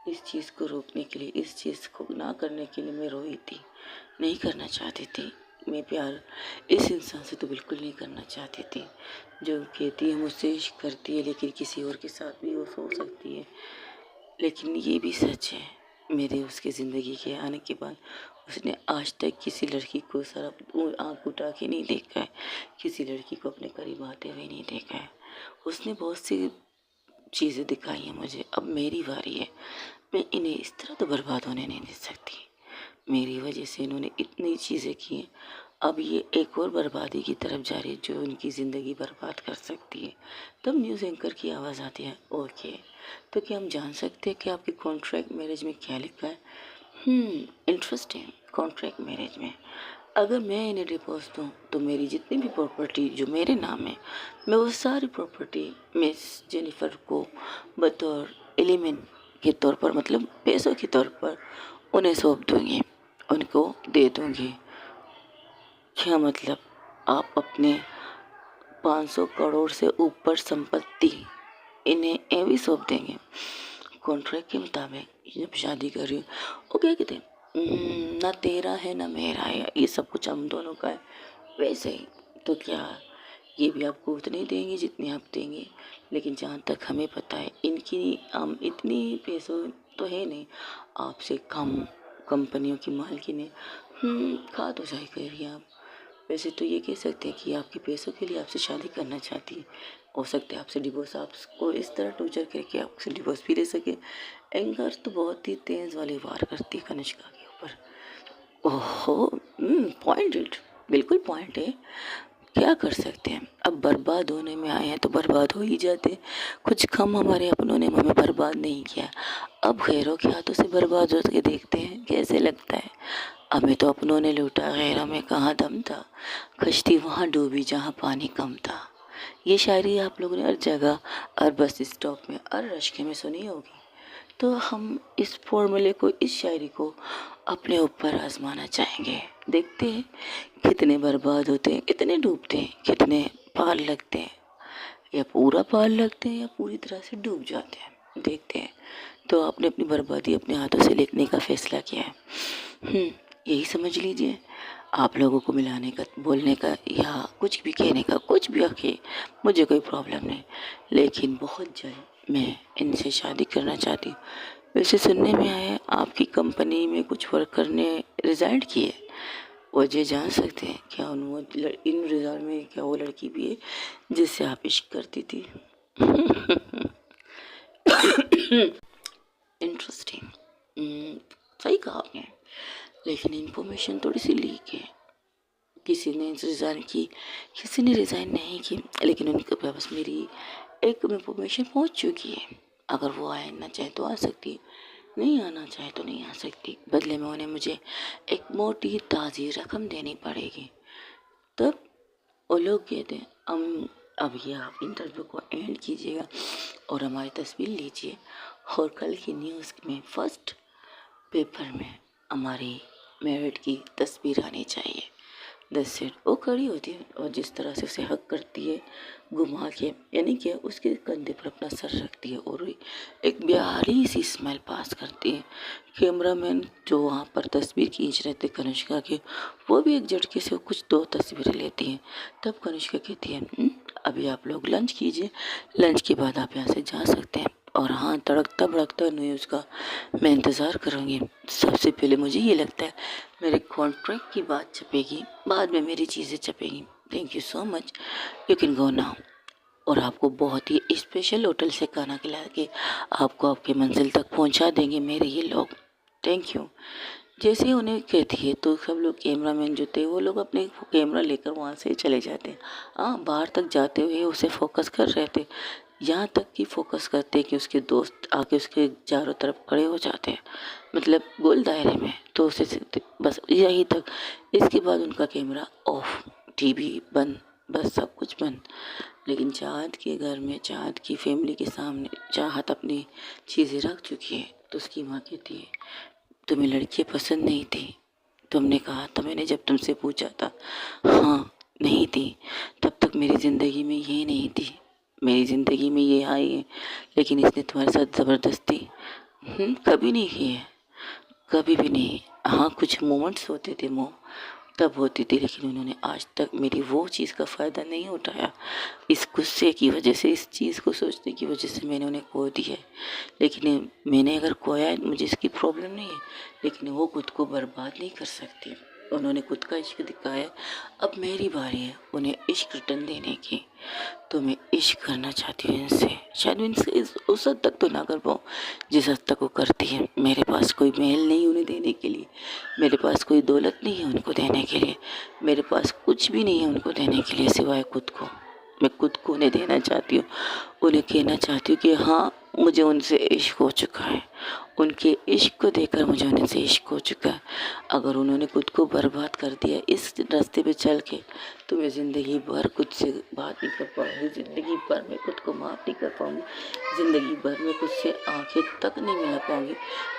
इस चीज़ को रोकने के लिए, इस चीज़ को ना करने के लिए मैं रोई थी, नहीं करना चाहती थी। मैं प्यार इस इंसान से तो बिल्कुल नहीं करना चाहती थी, जो कहती है मुझसे इश्क करती है लेकिन किसी और के साथ भी वो सो सकती है। लेकिन ये भी सच है, मेरे उसके ज़िंदगी के आने के बाद उसने आज तक किसी लड़की को आँख उठा के नहीं देखा है, किसी लड़की को अपने करीब आते हुए नहीं देखा है। उसने बहुत सी चीज़ें दिखाई हैं मुझे, अब मेरी बारी है। मैं इन्हें इस तरह तो बर्बाद होने नहीं दे सकती। मेरी वजह से इन्होंने इतनी चीज़ें की हैं, अब ये एक और बर्बादी की तरफ जा रही है जो उनकी ज़िंदगी बर्बाद कर सकती है। तब न्यूज़ एंकर की आवाज़ आती है, ओके तो क्या हम जान सकते हैं कि आपकी कॉन्ट्रैक्ट मैरिज में क्या लिखा है? इंटरेस्टिंग। कॉन्ट्रैक्ट मैरिज में अगर मैं इन्हें डिवोर्स दूँ तो मेरी जितनी भी प्रॉपर्टी जो मेरे नाम है, मैं वो सारी प्रॉपर्टी मिस जेनिफर को बतौर एलिमेंट के तौर पर, मतलब पैसों के तौर पर उन्हें सौंप दूँगी, उनको दे दूँगी। क्या मतलब? आप अपने 500 करोड़ से ऊपर संपत्ति इन्हें ऐवी सौंप देंगे? कॉन्ट्रैक्ट के मुताबिक जब शादी कर रही हूँ, वो क्या कहते हैं, ना तेरा है ना मेरा है, ये सब कुछ हम दोनों का है। वैसे ही तो क्या ये भी आपको उतने ही देंगे जितने आप देंगे, लेकिन जहाँ तक हमें पता है इनकी हम इतनी पैसों तो है नहीं, आपसे कम कंपनियों की मालकिन है। खा तो सही कह रही हैं आप। वैसे तो ये कह सकते हैं कि आपके पैसों के लिए आपसे शादी करना चाहती है, हो सकता है आपसे डिवोर्स, आपको इस तरह टॉर्चर करके आपसे डिवोर्स भी ले सके। एंगर तो बहुत ही तेज वाली वार करती है कनिष्का के ऊपर। ओहो, पॉइंट, बिल्कुल पॉइंट है। क्या कर सकते हैं, अब बर्बाद होने में आए हैं तो बर्बाद हो ही जाते। कुछ कम हमारे अपनों ने हमें बर्बाद नहीं किया, अब गैरों के हाथों से बर्बाद हो के देखते हैं कैसे लगता है। हमें तो अपनों ने लूटा, गैरों में कहाँ दम था, कश्ती वहाँ डूबी जहाँ पानी कम था। ये शायरी आप लोगों ने हर जगह, हर बस स्टॉप में, हर रश्के में सुनी होगी। तो हम इस फॉर्मूले को, इस शायरी को अपने ऊपर आजमाना चाहेंगे। देखते हैं कितने बर्बाद होते हैं, कितने डूबते हैं, कितने पार लगते हैं, या पूरा पार लगते हैं या पूरी तरह से डूब जाते हैं। देखते हैं। तो आपने अपनी बर्बादी अपने हाथों से लिखने का फैसला किया है। यही समझ लीजिए। आप लोगों को मिलाने का, बोलने का या कुछ भी कहने का, कुछ भी आके मुझे कोई प्रॉब्लम नहीं, लेकिन बहुत जल्द मैं इनसे शादी करना चाहती हूँ। वैसे सुनने में आया आपकी कंपनी में कुछ वर्कर ने रिज़ाइन किए, वजह जान सकते हैं क्या? इन रिज़ाइन में क्या वो लड़की भी है जिससे आप इश्क करती थी? इंटरेस्टिंग। सही कहा आपने, लेकिन इन्फॉर्मेशन थोड़ी सी लीक है। किसी ने रिज़ाइन की, किसी ने रिज़ाइन नहीं की, लेकिन उनके पास मेरी एक इन्फॉर्मेशन पहुंच चुकी है। अगर वो आना चाहे तो आ सकती है, नहीं आना चाहे तो नहीं आ सकती। बदले में उन्हें मुझे एक मोटी ताज़ी रकम देनी पड़ेगी। तब वो लोग कहते हैं हम, अब ये आप इंटरव्यू को एंड कीजिएगा और हमारी तस्वीर लीजिए, और कल की न्यूज़ में फर्स्ट पेपर में हमारी मेरिट की तस्वीर आनी चाहिए। That's it. वो खड़ी होती है और जिस तरह से उसे हक करती है घुमा के, यानी कि उसके कंधे पर अपना सर रखती है और एक प्यारी सी स्माइल पास करती है। कैमरामैन जो वहाँ पर तस्वीर खींच रहे थे कनिष्का के, वो भी एक झटके से कुछ 2 तस्वीरें लेती हैं। तब कनिष्का कहती है, अभी आप लोग लंच कीजिए, लंच के बाद आप यहाँ से जा सकते हैं। और हाँ, तड़कता भड़कता न्यूज़ का मैं इंतज़ार करूँगी। सबसे पहले मुझे ये लगता है मेरे कॉन्ट्रैक्ट की बात छपेगी, बाद में मेरी चीज़ें छपेंगी। Thank you so much, you can go now. और आपको बहुत ही स्पेशल होटल से खाना खिला के आपको आपके मंजिल तक पहुंचा देंगे मेरे ये लोग। Thank you. जैसे ही उन्हें कहती है तो सब लोग, कैमरामैन जो थे वो लोग अपने कैमरा लेकर वहाँ से चले जाते हैं। हाँ, बाहर तक जाते हुए उसे फोकस कर रहे थे, यहाँ तक कि फोकस करते कि उसके दोस्त आके उसके चारों तरफ खड़े हो जाते हैं, मतलब गोल दायरे में। तो उसे बस यही तक। इसके बाद उनका कैमरा ऑफ, टीवी बंद, बस सब कुछ बंद। लेकिन चाहत के घर में, चाहत की फैमिली के सामने चाहत अपनी चीज़ें रख चुकी है। तो उसकी माँ कहती है, तुम्हें लड़की पसंद नहीं थी, तुमने कहा था, मैंने जब तुमसे पूछा था, हाँ नहीं थी। तब तक मेरी ज़िंदगी में ये नहीं थी, मेरी ज़िंदगी में ये आई है, लेकिन इसने तुम्हारे साथ ज़बरदस्ती कभी नहीं की है, कभी भी नहीं। हाँ, कुछ मोमेंट्स होते थे मोह, तब होती थी, लेकिन उन्होंने आज तक मेरी वो चीज़ का फ़ायदा नहीं उठाया। इस गुस्से की वजह से, इस चीज़ को सोचने की वजह से मैंने उन्हें खो दिया है। लेकिन मैंने अगर खोया है, मुझे इसकी प्रॉब्लम नहीं है, लेकिन वो खुद को बर्बाद नहीं कर सकती। उन्होंने खुद का इश्क दिखाया, अब मेरी बारी है उन्हें इश्क रिटर्न देने की। तो मैं इश्क करना चाहती हूँ इनसे, शायद इनसे उस हद तक तो ना कर पाऊँ जिस हद तक वो करती है। मेरे पास कोई महल नहीं उन्हें देने के लिए, मेरे पास कोई दौलत नहीं है उनको देने के लिए, मेरे पास कुछ भी नहीं है उनको देने के लिए सिवाय खुद को। मैं खुद को उन्हें देना चाहती हूँ, उन्हें कहना चाहती हूँ कि हाँ, मुझे उनसे इश्क हो चुका है, उनके इश्क को देखकर मुझे उनसे इश्क हो चुका है। अगर उन्होंने खुद को बर्बाद कर दिया इस रास्ते पे चल के, तो मैं ज़िंदगी भर खुद से बात नहीं कर पाऊँगी, ज़िंदगी भर मैं खुद को माफ़ नहीं कर पाऊँगी, ज़िंदगी भर मैं खुद से आंखें तक नहीं मिला पाऊँगी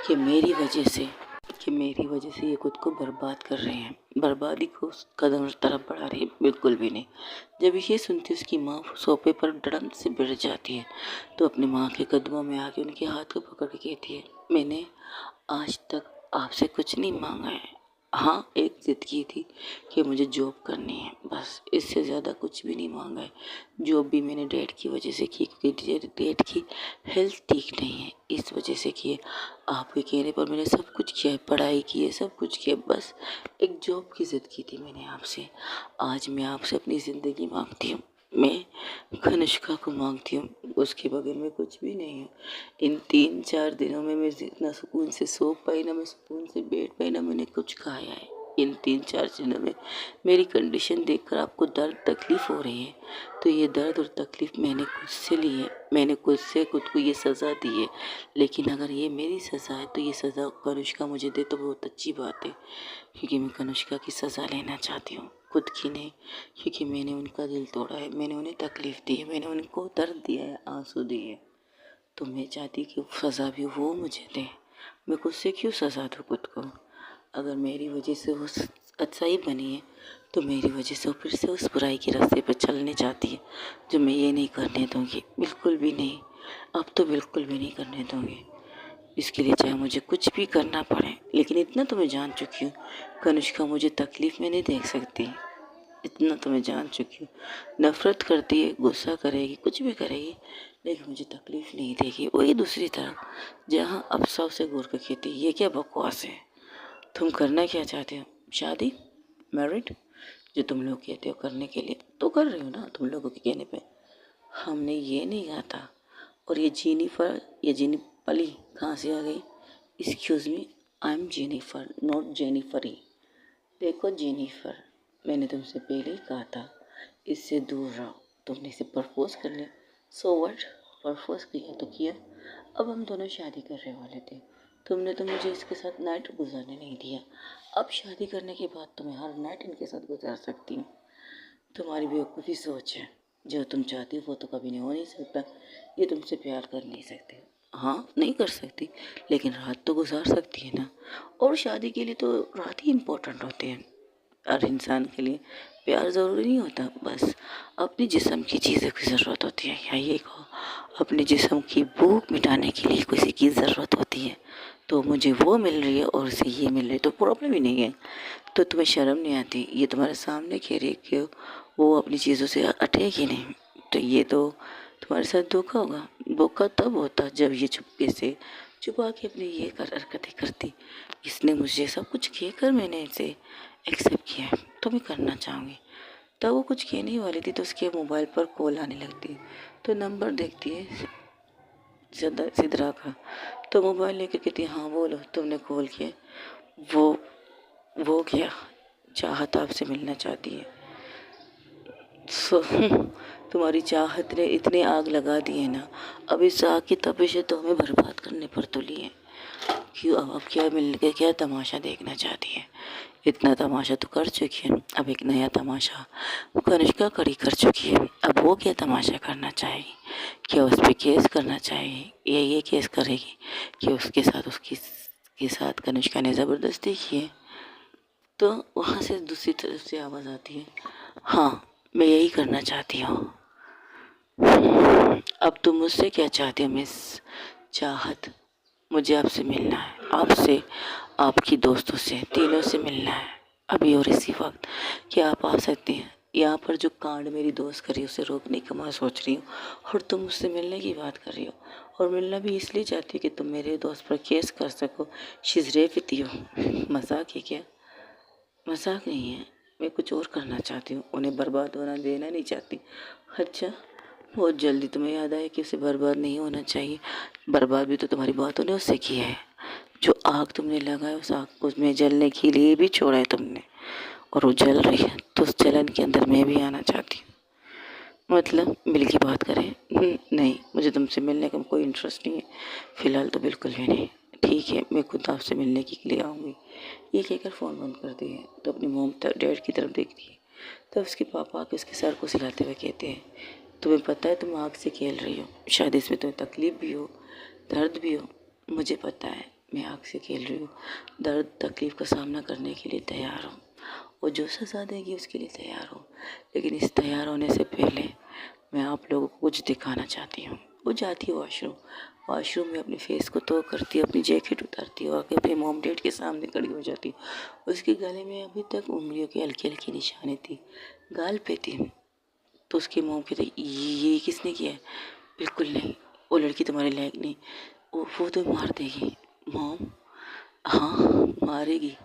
कि मेरी वजह से ये खुद को बर्बाद कर रहे हैं, बर्बादी को उस कदम तरफ बढ़ा रही है। बिल्कुल भी नहीं। जब ये सुनती उसकी माँ सोफे पर धड़म से बैठ जाती है, तो अपनी माँ के कदमों में आके उनके हाथ को पकड़ के कहती है, मैंने आज तक आपसे कुछ नहीं मांगा है। हाँ, एक ज़िद की थी कि मुझे जॉब करनी है, बस इससे ज़्यादा कुछ भी नहीं मांगा है। जॉब भी मैंने डैड की वजह से की, क्योंकि डैड की हेल्थ ठीक नहीं है, इस वजह से की है। आपके कहने पर मैंने सब कुछ किया है, पढ़ाई की है, सब कुछ किया है, बस एक जॉब की ज़िद की थी मैंने आपसे। आज मैं आपसे अपनी ज़िंदगी मांगती हूँ, मैं कनिष्का को मांगती हूँ, उसके बगैर मैं कुछ भी नहीं हूँ। इन 3-4 दिनों में मैं जितना सुकून से सो पाई ना, मैं सुकून से बैठ पाई ना, मैंने कुछ खाया है। इन 3-4 दिनों में मेरी कंडीशन देखकर आपको दर्द तकलीफ़ हो रही है, तो ये दर्द और तकलीफ़ मैंने खुद से ली है, मैंने खुद से खुद को ये सज़ा दी है। लेकिन अगर ये मेरी सज़ा है तो ये सज़ा कनिष्का मुझे दे तो बहुत अच्छी बात है, क्योंकि मैं कनिष्का की सज़ा लेना चाहती हूँ, खुद की नहीं। क्योंकि मैंने उनका दिल तोड़ा है, मैंने उन्हें तकलीफ़ दी है, मैंने उनको दर्द दिया है, आंसू दिए। तो मैं चाहती कि सज़ा भी वो मुझे दें। मैं खुद से क्यों सज़ा दूँ खुद को? अगर मेरी वजह से वो अच्छा ही बनी है, तो मेरी वजह से वो फिर से उस बुराई के रास्ते पर चलने चाहती है, जो मैं ये नहीं करने दूँगी, बिल्कुल भी नहीं। अब तो बिल्कुल भी नहीं करने दूँगी। इसके लिए चाहे मुझे कुछ भी करना पड़े, लेकिन इतना तो मैं जान चुकी हूँ, कनिष्का मुझे तकलीफ़ में नहीं देख सकती। इतना तो मैं जान चुकी हूँ। नफ़रत करती है, गुस्सा करेगी, कुछ भी करेगी, लेकिन मुझे तकलीफ़ नहीं देगी। वही दूसरी तरफ जहाँ अफ़सों से घूर कर कहती है, ये क्या बकवास है, तुम करना क्या चाहते हो? शादी, मैरिड, जो तुम लोग कहते हो करने के लिए, तो कर रही हो ना तुम लोगों के कहने पे। हमने ये नहीं कहा था। और ये जेनिफली कहाँ से आ गई? Excuse me, I am Jennifer, not जेनिफरी। देखो जेनिफर, मैंने तुमसे पहले ही कहा था इससे दूर रहो। तुमने इसे प्रपोज कर लिया, सो व्हाट, प्रपोज किया तो किया। अब हम दोनों शादी करने वाले थे, तुमने तो मुझे इसके साथ नाइट गुजारने नहीं दिया। अब शादी करने के बाद तो मैं हर नाइट इनके साथ गुजार सकती हूँ। तुम्हारी बेवकूफ़ी सोच है, जो तुम चाहती हो वो तो कभी नहीं हो नहीं सकता। ये तुमसे प्यार कर नहीं सकते, हाँ नहीं कर सकती, लेकिन रात तो गुजार सकती है ना। और शादी के लिए तो रात ही इम्पोर्टेंट होते हैं हर इंसान के लिए, प्यार ज़रूरी नहीं होता। बस अपनी जिस्म की चीज़ों की ज़रूरत होती है, या ये कहो अपने जिस्म की भूख मिटाने के लिए किसी की ज़रूरत होती है। तो मुझे वो मिल रही है और उसे ये मिल रही है, तो प्रॉब्लम ही नहीं है। तो तुम्हें शर्म नहीं आती? ये तुम्हारे सामने कह रही है कि वो अपनी चीज़ों से अटेगी नहीं, तो ये तो तुम्हारे साथ धोखा होगा। धोखा तब होता जब ये चुपके से छुपा के अपनी ये हरकतें करती। इसने मुझे सब कुछ कहकर मैंने इसे एक्सेप्ट किया है, तो मैं करना चाहूँगी। तब वो कुछ कहने ही वाली थी तो उसके मोबाइल पर कॉल आने लगती है, तो नंबर देखती है सिद्रा का, तो मोबाइल लेके कहती है, हाँ बोलो, तुमने कॉल किया। वो क्या, चाहत आपसे मिलना चाहती है। तुम्हारी चाहत ने इतने आग लगा दी है ना, अब इस आग की तपिश तो हमें बर्बाद करने पर तुली है। क्यों, अब क्या मिलने के क्या तमाशा देखना चाहती है? इतना तमाशा तो कर चुकी है, अब एक नया तमाशा कनिष्का कड़ी कर चुकी है। अब वो क्या तमाशा करना चाहेगी? क्या उस पर केस करना चाहेगी, या ये केस करेगी कि उसके साथ कनिष्का ने ज़बरदस्ती की है? तो वहाँ से दूसरी तरफ से आवाज़ आती है, हाँ मैं यही करना चाहती हूँ। अब तुम मुझसे क्या चाहती हो मिस चाहत? मुझे आपसे मिलना है, आपसे, आपकी दोस्तों से, तीनों से मिलना है अभी और इसी वक्त। क्या आप आ सकती हैं? यहाँ पर जो कांड मेरी दोस्त करी उसे रोकने का मैं सोच रही हूँ, और तुम मुझसे मिलने की बात कर रही हो, और मिलना भी इसलिए चाहती हो कि तुम मेरे दोस्त पर केस कर सको। She is rape with you. मजाक है क्या? मजाक नहीं है, मैं कुछ और करना चाहती हूँ, उन्हें बर्बाद होना देना नहीं चाहती। अच्छा, बहुत जल्दी तुम्हें याद आया कि उसे बर्बाद नहीं होना चाहिए। बर्बाद भी तो तुम्हारी बातों ने उससे किया है। जो आग तुमने लगाया उस आग को उसमें जलने के लिए भी छोड़ा है तुमने, और वो जल रही है, तो उस जलन के अंदर मैं भी आना चाहती हूँ। मतलब मिल की बात करें? नहीं, मुझे तुमसे मिलने का कोई इंटरेस्ट नहीं है, फिलहाल तो बिल्कुल भी नहीं। ठीक है, मैं खुद आपसे मिलने के लिए आऊँगी। ये कहकर फ़ोन बंद कर दिए तो अपनी मोम डैड की तरफ देखती है। तब उसके पापा आके उसके सर को सिलाते हुए कहते हैं, तुम्हें पता है तुम आग से खेल रही हो, शायद इसमें तुम्हें तकलीफ भी हो, दर्द भी हो। मुझे पता है मैं आग से खेल रही हूँ, दर्द तकलीफ का सामना करने के लिए तैयार हूँ, और जो सजा देगी उसके लिए तैयार हूँ। लेकिन इस तैयार होने से पहले मैं आप लोगों को कुछ दिखाना चाहती हूँ। वो जाती है वॉशरूम, वॉशरूम में अपने फेस को तो करती है, अपनी जैकेट उतारती है, आके अपने मॉम डैड के सामने खड़ी हो जाती है। उसके गले में अभी तक उंगलियों की हल्की हल्की निशानी थी, गाल पे थी। तो उसकी मॉम कहती, ये किसने किया है? बिल्कुल नहीं, वो लड़की तुम्हारे लायक नहीं, वो तो मार देगी। मॉम, हाँ मारेगी।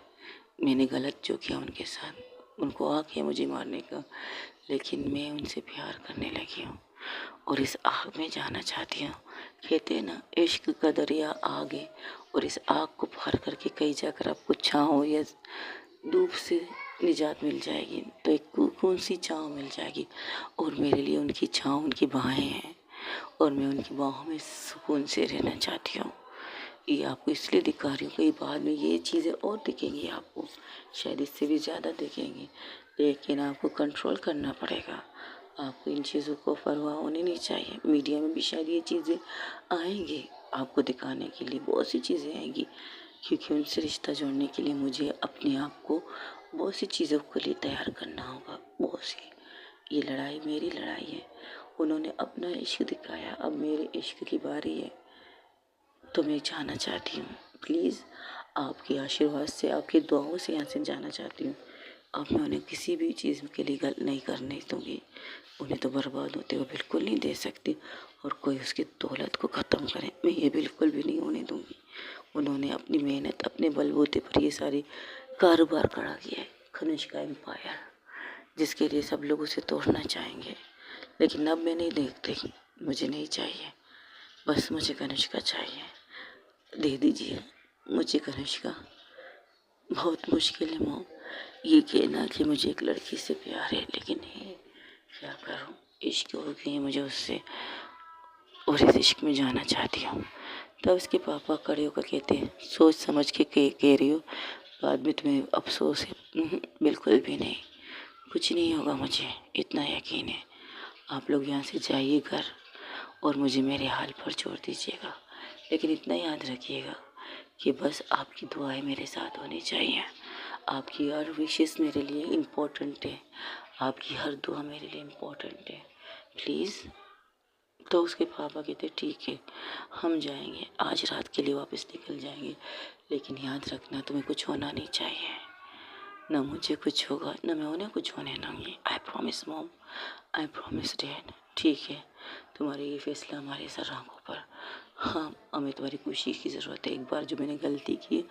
मैंने गलत जो किया उनके साथ, उनको हक है मुझे मारने का, लेकिन मैं उनसे प्यार करने लगी हूँ और इस आग में जाना चाहती हूँ। कहते हैं ना, इश्क का दरिया आग है, और इस आग को पार करके कहीं जाकर आपको छाँव या धूप से निजात मिल जाएगी, तो एक सुकून सी छाँव मिल जाएगी। और मेरे लिए उनकी छाँव उनकी बाहें हैं, और मैं उनकी बाहों में सुकून से रहना चाहती हूँ। ये आपको इसलिए दिखा रही हूँ, कई बाद में ये चीज़ें और दिखेंगी आपको, शायद इससे भी ज़्यादा दिखेंगी, लेकिन आपको कंट्रोल करना पड़ेगा। आपको इन चीज़ों को परवाह होनी नहीं चाहिए। मीडिया में भी शायद ये चीज़ें आएंगी आपको दिखाने के लिए, बहुत सी चीज़ें आएंगी, क्योंकि उनसे रिश्ता जोड़ने के लिए मुझे अपने आप को बहुत सी चीज़ों के लिए तैयार करना होगा, बहुत सी। ये लड़ाई मेरी लड़ाई है, उन्होंने अपना इश्क दिखाया, अब मेरे इश्क की बारी है। तो मैं जाना चाहती हूँ, प्लीज़ आपके आशीर्वाद से, आपकी दुआओं से यहाँ से जाना चाहती हूँ। अब मैं उन्हें किसी भी चीज़ के लिए गलत नहीं करने दूँगी, उन्हें तो बर्बाद होते हुए बिल्कुल नहीं दे सकती, और कोई उसकी दौलत को ख़त्म करे मैं ये बिल्कुल भी नहीं होने दूँगी। उन्होंने अपनी मेहनत, अपने बलबूते पर ये सारी कारोबार खड़ा किया है, कनिष्का एम्पायर, जिसके लिए सब लोग उसे तोड़ना चाहेंगे, लेकिन अब मैं नहीं देखती, मुझे नहीं चाहिए, बस मुझे कनिष्का चाहिए। दे दीजिए मुझे कनिष्का। बहुत मुश्किल है मॉम, ये कहना कि मुझे एक लड़की से प्यार है, लेकिन है क्या करूं, इश्क हो गई मुझे उससे, और इस इश्क में जाना चाहती हूँ। तब उसके पापा खड़े होकर कहते हैं, सोच समझ के कह रही हो, बाद में तुम्हें अफसोस है? बिल्कुल भी नहीं, कुछ नहीं होगा, मुझे इतना यकीन है। आप लोग यहाँ से जाइए घर, और मुझे मेरे हाल पर छोड़ दीजिएगा, लेकिन इतना याद रखिएगा कि बस आपकी दुआएं मेरे साथ होनी चाहिए। आपकी हर विशेस मेरे लिए इम्पोर्टेंट है, आपकी हर दुआ मेरे लिए इम्पोर्टेंट है, प्लीज़। तो उसके पापा कहते ठीक है, हम जाएंगे, आज रात के लिए वापस निकल जाएंगे, लेकिन याद रखना तुम्हें कुछ होना नहीं चाहिए, ना मुझे कुछ होगा, ना मैं उन्हें कुछ होने दूँगी। I promise mom, I promise dad. ठीक है, तुम्हारी ये फैसला हमारे सर आँखों पर। हाँ, हमें तुम्हारी खुशी की ज़रूरत है, एक बार जो मैंने गलती की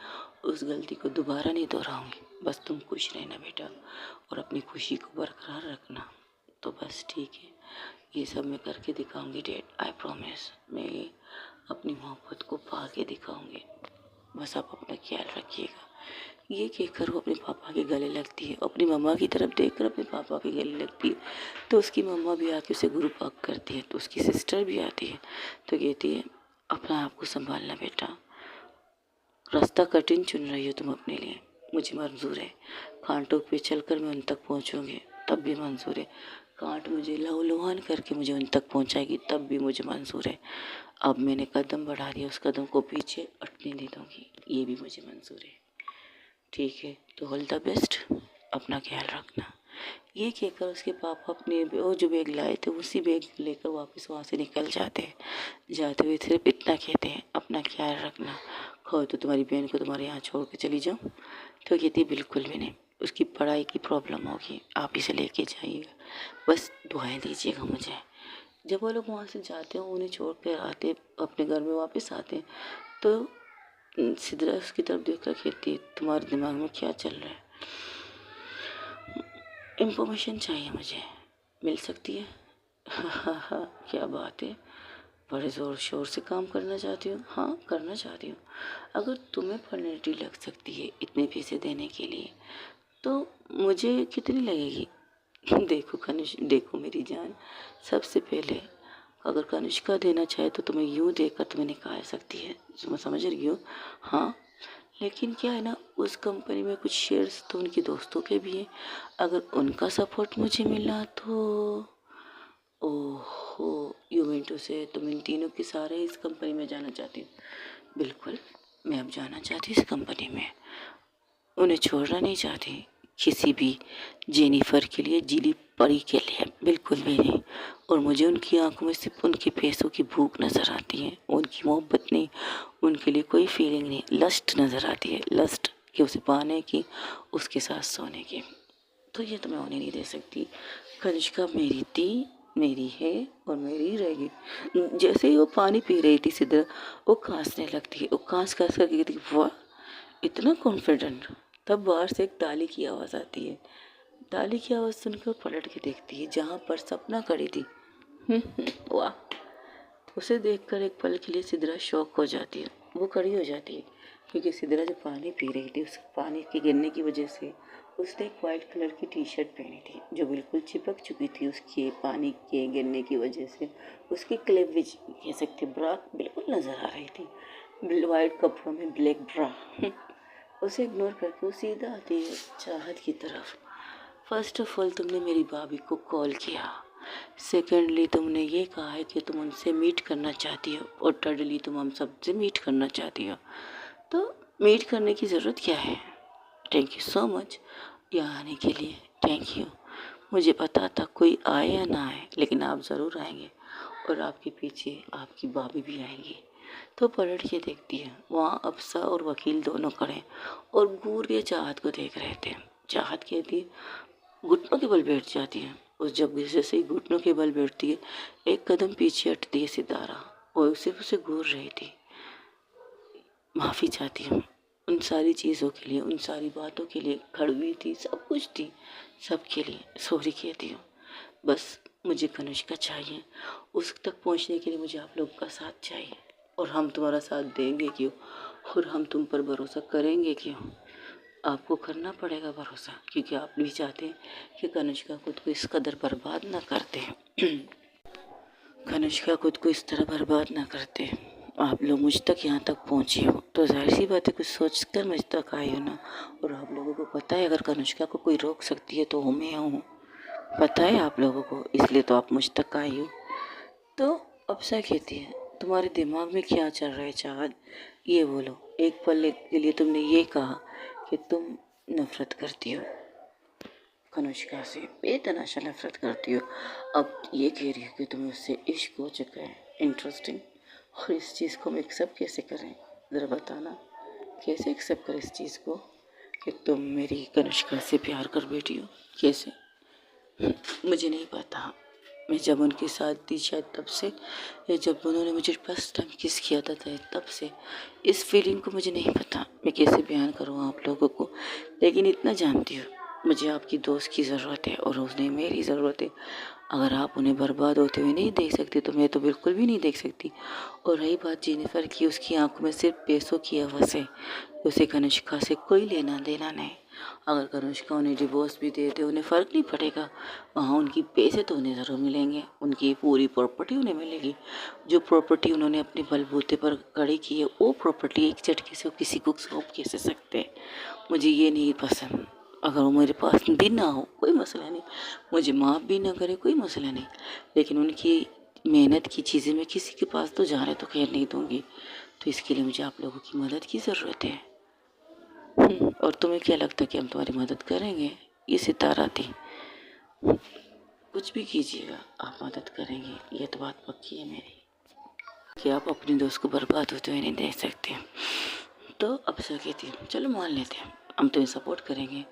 उस गलती को दोबारा नहीं दोहराऊंगी, बस तुम खुश रहना बेटा, और अपनी खुशी को बरकरार रखना। तो बस ठीक है, ये सब मैं करके दिखाऊंगी डैड, आई प्रॉमिस। मैं अपनी मोहब्बत को पा के दिखाऊंगी, बस आप अपना ख्याल रखिएगा। ये कहकर वो अपने पापा के गले लगती है, अपनी मम्मा की तरफ देखकर अपने पापा के गले लगती है। तो उसकी मम्मा भी आके उसे गुरु पाक करती है, तो उसकी सिस्टर भी आती है, तो कहती है अपना आप को संभालना बेटा, रास्ता कठिन चुन रही हो तुम अपने लिए, मुझे मंजूर है, कांटों पे चलकर मैं उन तक पहुँचूँगी तब भी मंजूर है, कांट मुझे लहूलुहान करके मुझे उन तक पहुँचाएगी तब भी मुझे मंजूर है। अब मैंने कदम बढ़ा दिया, उस कदम को पीछे हटने नहीं दूँगी, ये भी मुझे मंजूर है। ठीक है, तो ऑल द बेस्ट, अपना ख्याल रखना। ये कहकर उसके पापा अपने वो जो बैग लाए थे उसी बैग लेकर वापस वहाँ से निकल जाते हैं। जाते हुए सिर्फ इतना कहते हैं, अपना ख्याल रखना, कहो तो तुम्हारी बहन को तुम्हारे यहाँ छोड़ के चली जाऊँ? तो कहती है बिल्कुल भी नहीं, उसकी पढ़ाई की प्रॉब्लम होगी, आप इसे लेके जाइएगा, बस दुआएं दीजिएगा मुझे। जब वो लोग वहाँ से जाते हैं, उन्हें छोड़ कर आते अपने घर में वापस आते हैं, तो सिद्धरा उसकी तरफ देख कर कहती है तुम्हारे दिमाग में क्या चल रहा है? इंफॉर्मेशन चाहिए मुझे, मिल सकती है? क्या बात है, बड़े ज़ोर शोर से काम करना चाहती हो? हाँ, करना चाहती हूँ। अगर तुम्हें फॉर्मेलिटी लग सकती है इतने पैसे देने के लिए तो मुझे कितनी लगेगी? देखो देखो मेरी जान, सबसे पहले अगर कनिष्का देना चाहे तो तुम्हें यूँ देकर तुम्हें निकाल सकती है, तुम समझ रही हो? हाँ, लेकिन क्या है ना, उस कंपनी में कुछ शेयर्स तो उनके दोस्तों के भी हैं। अगर उनका सपोर्ट मुझे मिला तो ओहो, यू मीन टू से तुम इन तीनों के सारे इस कंपनी में जाना चाहती हो? बिल्कुल, मैं अब जाना चाहती हूँ इस कंपनी में, उन्हें छोड़ना नहीं चाहती किसी भी जेनिफर के लिए, जिली परी के लिए, बिल्कुल भी नहीं। और मुझे उनकी आंखों में सिर्फ उनके पैसों की भूख नज़र आती है, उनकी मोहब्बत नहीं, उनके लिए कोई फीलिंग नहीं, लस्ट नज़र आती है, लस्ट कि उसे पाने की, उसके साथ सोने की। तो ये तो मैं होने नहीं दे सकती। कनिष्का मेरी थी, मेरी है और मेरी ही रहेगी। जैसे ही वो पानी पी रही थी सिद्धरा, वो खांसने लगती है, वो खांस खांस करके कहती है, वाह इतना कॉन्फिडेंट। तब बाहर से एक ताली की आवाज़ आती है। ताली की आवाज़ सुनकर पलट के देखती है जहाँ पर सपना खड़ी थी। वाह, उसे देखकर एक पल के लिए सिद्धरा शॉक हो जाती है, वो खड़ी हो जाती है क्योंकि सिद्धरा जो पानी पी रही थी उस पानी के गिरने की वजह से उसने एक वाइट कलर की टी शर्ट पहनी थी जो बिल्कुल चिपक चुकी थी उसके पानी के गिरने की वजह से। उसकी क्लेविज कह सकते ब्रा बिल्कुल नज़र आ रही थी, वाइट कपड़ों में ब्लैक ब्रा। उसे इग्नोर करके वो सीधा आती है चाहत की तरफ। फर्स्ट ऑफ ऑल तुमने मेरी भाभी को कॉल किया, सेकेंडली तुमने ये कहा है कि तुम उनसे मीट करना चाहती हो, और थर्डली तुम हम सबसे मीट करना चाहती हो। तो मीट करने की ज़रूरत क्या है? थैंक यू सो मच यहाँ आने के लिए, थैंक यू। मुझे पता था कोई आए या ना आए लेकिन आप ज़रूर आएंगे और आपके पीछे आपकी भाभी भी आएंगी। तो पलट के देखती है, वहाँ अफसा और वकील दोनों खड़े और घूर के चाहत को देख रहे थे। चाहत कहती है, घुटनों के बल बैठ जाती है। उस जब जैसे ही घुटनों के बल बैठती है एक कदम पीछे हटती है सितारा और सिर्फ उसे घूर रही थी। माफ़ी चाहती हूँ उन सारी चीज़ों के लिए, उन सारी बातों के लिए, कड़वी थी, सब कुछ थी, सब के लिए सॉरी कहती हूँ। बस मुझे कनिष्का चाहिए, उस तक पहुँचने के लिए मुझे आप लोग का साथ चाहिए और हम तुम्हारा साथ देंगे क्यों, और हम तुम पर भरोसा करेंगे क्यों। आपको करना पड़ेगा भरोसा क्योंकि आप भी चाहते हैं कि कनिष्का खुद को इस कदर बर्बाद ना करते। कनिष्का खुद को इस तरह बर्बाद ना करते। आप लोग मुझ तक यहाँ तक पहुँचे हो तो जाहिर सी बात है कुछ सोच कर मुझ तक आए हो ना। और आप लोगों को पता है अगर कनिष्का को कोई रोक सकती है तो वो मैं हूँ, पता है आप लोगों को, इसलिए तो आप मुझ तक आई हो। तो अफसा कहती है, तुम्हारे दिमाग में क्या चल रहा है चाहत, ये बोलो। एक पल के लिए तुमने ये कहा कि तुम नफरत करती हो कनिष्का से, बेतनाशा नफरत करती हो। अब ये कह रही हो कि तुम्हें उससे इश्क हो चुका है, इंटरेस्टिंग। और इस चीज़ को हम एक्सेप्ट कैसे करें, ज़रा बताना, कैसे एक्सेप्ट करें इस चीज़ को कि तुम मेरी कनिष्का से प्यार कर बैठी हो, कैसे? मुझे नहीं पता। मैं जब उनके साथ थी शायद तब से, या जब उन्होंने मुझे फर्स्ट टाइम किस किया था तब से, इस फीलिंग को मुझे नहीं पता मैं कैसे बयान करूँ आप लोगों को। लेकिन इतना जानती हूँ मुझे आपकी दोस्त की ज़रूरत है और उसने मेरी ज़रूरत है। अगर आप उन्हें बर्बाद होते हुए नहीं देख सकते तो मैं तो बिल्कुल भी नहीं देख सकती। और रही बात जेनिफर की, उसकी आंखों में सिर्फ पैसों की हवस है, उसे कनिष्का से कोई लेना देना नहीं। अगर कनिष्का उन्हें डिवोर्स भी दे दे उन्हें फ़र्क नहीं पड़ेगा, वहाँ उनकी पैसे तो उन्हें ज़रूर मिलेंगे, उनकी पूरी प्रॉपर्टी उन्हें मिलेगी। जो प्रॉपर्टी उन्होंने अपने बलबूते पर खड़ी की है वो प्रॉपर्टी एक झटके से किसी को सौंप कैसे सकते हैं। मुझे ये नहीं पसंद। अगर वो मेरे पास भी ना हो कोई मसला नहीं, मुझे माफ़ भी ना करे कोई मसला नहीं, लेकिन उनकी मेहनत की चीज़ें मैं किसी के पास तो जाने तो खैर नहीं दूँगी। तो इसके लिए मुझे आप लोगों की मदद की ज़रूरत है। और तुम्हें क्या लगता है कि हम तुम्हारी मदद करेंगे? ये सितारा थी, कुछ भी कीजिएगा आप मदद करेंगे, ये तो बात पक्की है मेरी कि आप अपने दोस्त को बर्बाद होते हुए नहीं देख सकते। तो अब सर कहती है, चलो मान लेते हैं हम तुम्हें सपोर्ट करेंगे,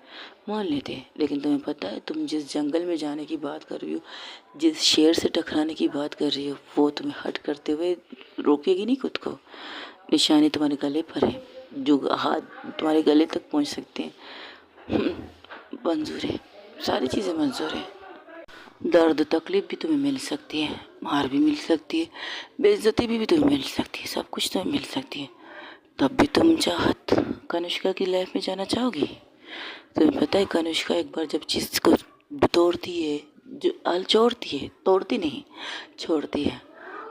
मान लेते हैं, लेकिन तुम्हें पता है तुम जिस जंगल में जाने की बात कर रही हो, जिस शेर से टकराने की बात कर रही हो, वो तुम्हें हट करते हुए रोकेगी नहीं खुद को। निशानी तुम्हारे गले पर है, जो हाथ तुम्हारे गले तक पहुंच सकते हैं। मंजूर है, सारी चीज़ें मंजूर है। दर्द तकलीफ भी तुम्हें मिल सकती है, मार भी मिल सकती है, बेइज्जती भी तुम्हें मिल सकती है, सब कुछ तुम्हें मिल सकती है। तब भी तुम चाहत कनिष्का की लाइफ में जाना चाहोगी? तुम्हें पता है कनिष्का एक बार जब चीज़ को तोड़ती है, जो छोड़ती है, तोड़ती नहीं, छोड़ती है,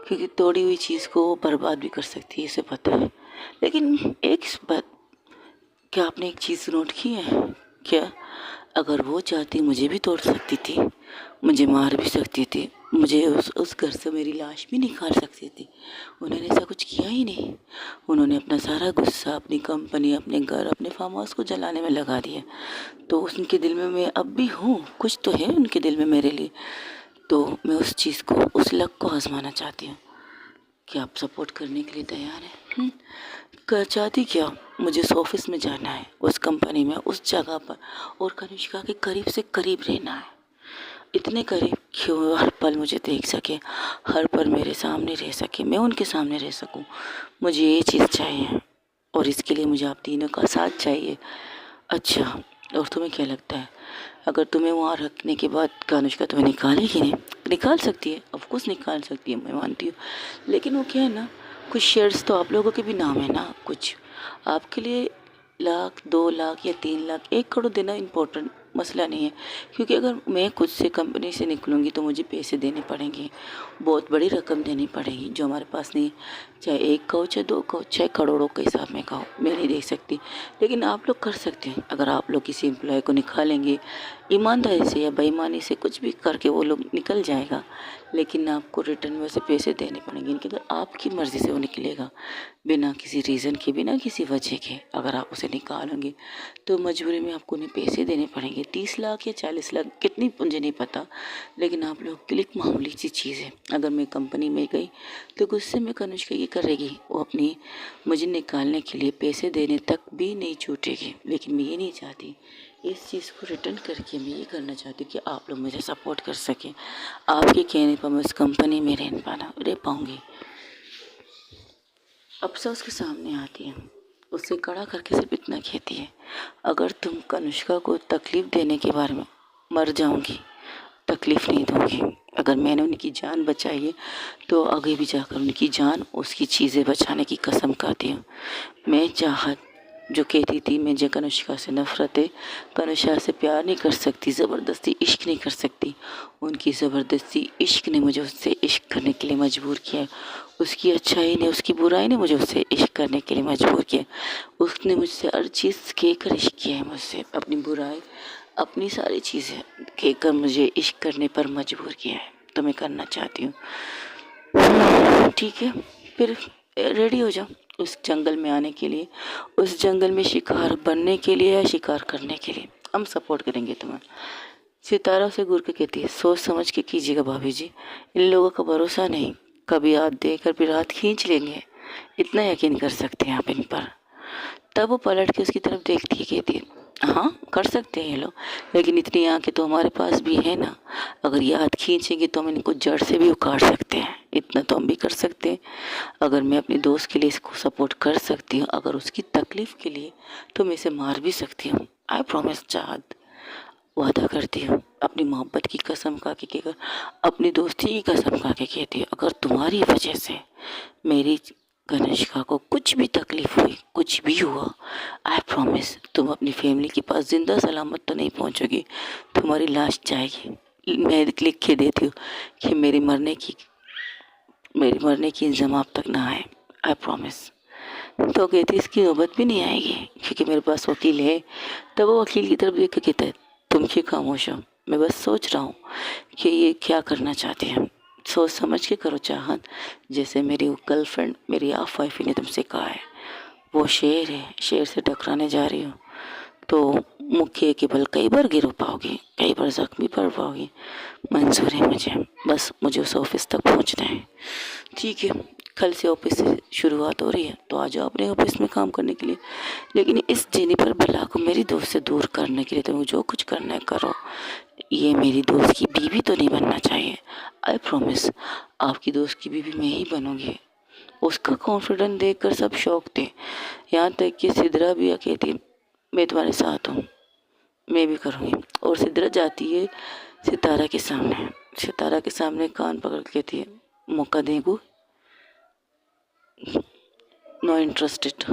क्योंकि तोड़ी हुई चीज़ को वो बर्बाद भी कर सकती है, इसे पता है। लेकिन एक बात, क्या आपने एक चीज़ नोट की है क्या? अगर वो चाहती मुझे भी तोड़ सकती थी, मुझे मार भी सकती थी, मुझे उस घर से मेरी लाश भी निकाल सकती थी। उन्होंने ऐसा कुछ किया ही नहीं। उन्होंने अपना सारा गुस्सा अपनी कंपनी, अपने घर, अपने फार्म हाउस को जलाने में लगा दिया। तो उनके दिल में मैं अब भी हूँ, कुछ तो है उनके दिल में मेरे लिए। तो मैं उस चीज़ को, उस लक को आजमाना चाहती हूँ। क्या आप सपोर्ट करने के लिए तैयार हैं? चाहती क्या, मुझे उस ऑफिस में जाना है, उस कंपनी में, उस जगह पर, और कनिष्का के करीब से करीब रहना है। इतने करीब कि वो हर पल मुझे देख सके, हर पल मेरे सामने रह सके, मैं उनके सामने रह सकूं। मुझे ये चीज़ चाहिए और इसके लिए मुझे आप तीनों का साथ चाहिए। अच्छा, और तुम्हें क्या लगता है, अगर तुम्हें वहाँ रखने के बाद कानुष्का तुम्हें निकालेगी नहीं? निकाल सकती है, ऑफ कोर्स निकाल सकती है, मैं मानती हूँ। लेकिन वो क्या है ना, कुछ शेयर्स तो आप लोगों के भी नाम है ना, कुछ आपके लिए 1 लाख, 2 लाख या 3 लाख, 1 करोड़ देना इम्पोर्टेंट मसला नहीं है। क्योंकि अगर मैं खुद से कंपनी से निकलूँगी तो मुझे पैसे देने पड़ेंगे, बहुत बड़ी रकम देनी पड़ेगी जो हमारे पास नहीं है। चाहे 1 कहो, चाहे 2 कहो, चाहे करोड़ों के हिसाब में कहो, मैं नहीं दे सकती। लेकिन आप लोग कर सकते हैं। अगर आप लोग किसी एम्प्लॉय को निकालेंगे, ईमानदारी से या बेईमानी से कुछ भी करके वो लोग निकल जाएगा, लेकिन आपको रिटर्न में से पैसे देने पड़ेंगे। इनके अगर आपकी मर्ज़ी से वो निकलेगा, बिना किसी रीज़न के, बिना किसी वजह के, अगर आप उसे निकालोगे तो मजबूरी में आपको उन्हें पैसे देने पड़ेंगे। 30 लाख या 40 लाख, कितनी मुझे नहीं पता, लेकिन आप लोग के लिए एक मामूली सी चीज़ है। अगर मैं कंपनी में गई तो गुस्से में कनिष्का ये करेगी, वो अपनी मुझे निकालने के लिए पैसे देने तक भी नहीं छूटेगी। लेकिन मैं ये नहीं चाहती, इस चीज़ को रिटर्न करके मैं ये करना चाहती हूँ कि आप लोग मुझे सपोर्ट कर सकें। आपके कहने पर मैं उस कंपनी में रह पाऊँगी। अप्सरा उसके सामने आती है, उसे खड़ा करके सिर्फ इतना कहती है, अगर तुम कनिष्का को तकलीफ़ देने के बारे में, मर जाऊंगी, तकलीफ़ नहीं दूंगी। अगर मैंने उनकी जान बचाई है तो आगे भी जाकर उनकी जान, उसकी चीज़ें बचाने की कसम खाती हूँ। मैं चाहत जो कहती थी मुझे कनिष्का से नफ़रत है, कनिष्का से प्यार नहीं कर सकती, ज़बरदस्ती इश्क नहीं कर सकती, उनकी ज़बरदस्ती इश्क ने मुझे उससे इश्क करने के लिए मजबूर किया। उसकी अच्छाई ने, उसकी बुराई ने मुझे उससे इश्क करने के लिए मजबूर किया। उसने मुझसे हर चीज़ कहकर इश्क किया है, मुझसे अपनी बुराई, अपनी सारी चीज़ें कहकर मुझे इश्क करने पर मजबूर किया है। तो मैं करना चाहती हूँ। ठीक है, फिर रेडी हो जाओ उस जंगल में आने के लिए, उस जंगल में शिकार बनने के लिए या शिकार करने के लिए। हम सपोर्ट करेंगे तुम्हें। सितारा से घूर के कहती है, सोच समझ के कीजिएगा भाभी जी, इन लोगों का भरोसा नहीं, कभी हाथ देकर फिर हाथ खींच लेंगे, इतना यकीन कर सकते हैं आप इन पर। तब वो पलट के उसकी तरफ देखती है, कहती है, हाँ कर सकते हैं ये लोग, लेकिन इतनी आंखें तो हमारे पास भी है ना, अगर ये हाथ खींचेंगे तो हम इनको जड़ से भी उखाड़ सकते हैं, इतना तो हम भी कर सकते हैं। अगर मैं अपने दोस्त के लिए इसको सपोर्ट कर सकती हूँ, अगर उसकी तकलीफ़ के लिए, तो मैं इसे मार भी सकती हूँ। आई प्रॉमिस चाहत, वादा करती हूँ, अपनी मोहब्बत की कसम खा के कहकर, अपनी दोस्ती की कसम खा के कहती हूँ, अगर तुम्हारी वजह से मेरी कनिष्का को कुछ भी तकलीफ हुई, कुछ भी हुआ, आई प्रॉमिस तुम अपनी फैमिली के पास जिंदा सलामत तो नहीं पहुंचोगी, तुम्हारी लाश जाएगी। मैं लिख के देती हूँ कि मेरी मरने की इंतजाम आप तक ना आए, आई प्रॉमिस। तो कहती इसकी नौबत भी नहीं आएगी, क्योंकि मेरे पास वकील है। तब वो वकील की तरफ देख के कहता है, तुम क्यों खामोश हो, मैं बस सोच रहा हूँ कि ये क्या करना चाहते हैं, सोच समझ के करो चाहत, जैसे मेरी गर्लफ्रेंड, मेरी हाफ वाइफ ने तुमसे कहा है। वो शेर है, शेर से टकराने जा रही हो तो मुक्के के बल कई बार गिर पाओगे, कई बार जख्मी पड़ पाओगे। मंजूर है मुझे, बस मुझे उस ऑफिस तक पहुंचना है। ठीक है, कल से ऑफिस से शुरुआत हो रही है, तो आ जाओ अपने ऑफिस में काम करने के लिए। लेकिन इस जेनिफर बला को मेरी दोस्त से दूर करने के लिए तुम्हें जो कुछ करना है करो। ये मेरी दोस्त की बीवी तो नहीं बनना चाहिए। आई प्रॉमिस आपकी दोस्त की बीवी मैं ही बनूंगी। उसका कॉन्फिडेंस देखकर सब शौक थे, यहाँ तक कि सिद्रा भी कहती मैं तुम्हारे साथ हूँ, मैं भी करूँगी। और सिद्रा जाती है सितारा के सामने, सितारा के सामने कान पकड़ के कहती है, मौका देंगू, नो इंटरेस्टेड,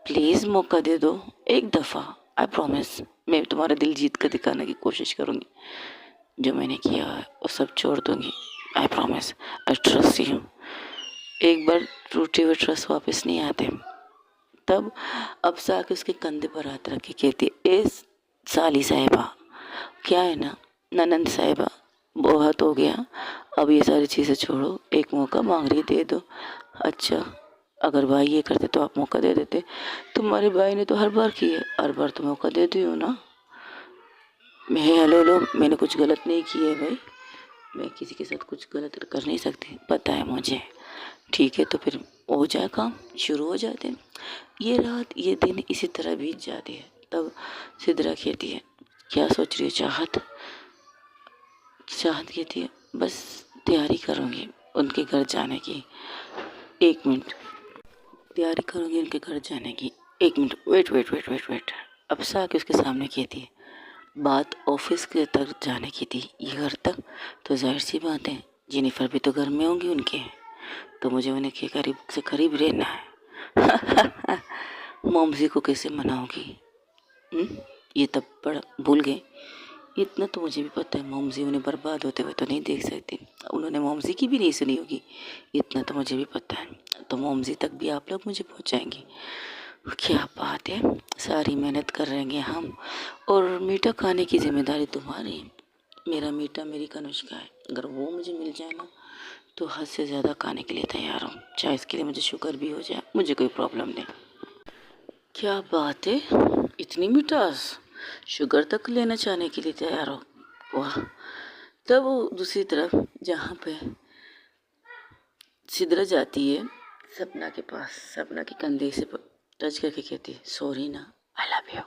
प्लीज़ मौका दे दो एक दफ़ा, आई प्रॉमिस मैं तुम्हारा दिल जीत कर दिखाने की कोशिश करूँगी। जो मैंने किया है वो सब छोड़ दूँगी, I promise, I trust you. एक बार टूटे हुए ट्रस्ट वापस नहीं आते। तब अफसा आके उसके कंधे पर हाथ रख के कहती, ए साली साहिबा, क्या है ना ननंद साहिबा, बहुत हो गया, अब ये सारी चीज़ें छोड़ो, एक मौका मांग रही, दे दो। अच्छा, अगर भाई ये करते तो आप मौका दे देते, तुम्हारे भाई ने तो हर बार किया, हर बार तो मौका देती हो ना। मैं हेलो लो, मैंने कुछ गलत नहीं किया है भाई, मैं किसी के साथ कुछ गलत कर नहीं सकती, पता है मुझे। ठीक है, तो फिर हो जाए, काम शुरू हो जाते हैं। ये रात ये दिन इसी तरह बीत जाती है। तब सिद्रा कहती है, क्या सोच रही हो चाहत? चाहत कहती है, बस तैयारी करूँगी उनके घर जाने की। एक मिनट, तैयारी करूँगी उनके घर जाने की, एक minute, wait wait wait wait wait. Afsa आके उसके सामने कहती है, बात ऑफिस के तक जाने की थी, ये घर तक तो जाहिर सी बात है जेनिफर भी तो घर में होंगी उनके, तो मुझे उन्हें के करीब से करीब रहना है। मॉमजी को कैसे मनाओगी? ये तब बड़ा भूल गए। इतना तो मुझे भी पता है, मॉमजी उन्हें बर्बाद होते हुए तो नहीं देख सकती, उन्होंने मॉमजी की भी नहीं सुनी होगी, इतना तो मुझे भी पता है। तो मॉमजी तक भी आप लोग मुझे पहुंचाएंगे, क्या बात है, सारी मेहनत कर रहे हैं हम, और मीठा खाने की जिम्मेदारी तुम्हारी है। मेरा मीठा मेरी कनुष्का है, अगर वो मुझे मिल जाए ना तो हद से ज़्यादा खाने के लिए तैयार हूँ, चाहे इसके लिए मुझे शुगर भी हो जाए, मुझे कोई प्रॉब्लम नहीं। क्या बात है, इतनी मिठास, शुगर तक लेना चाहने के लिए तैयार हो, वाह। तब वो दूसरी तरफ जहाँ पे सिद्रा जाती है सपना के पास, सपना के कंधे से टच करके कहती है, सॉरी ना, आई लव यू,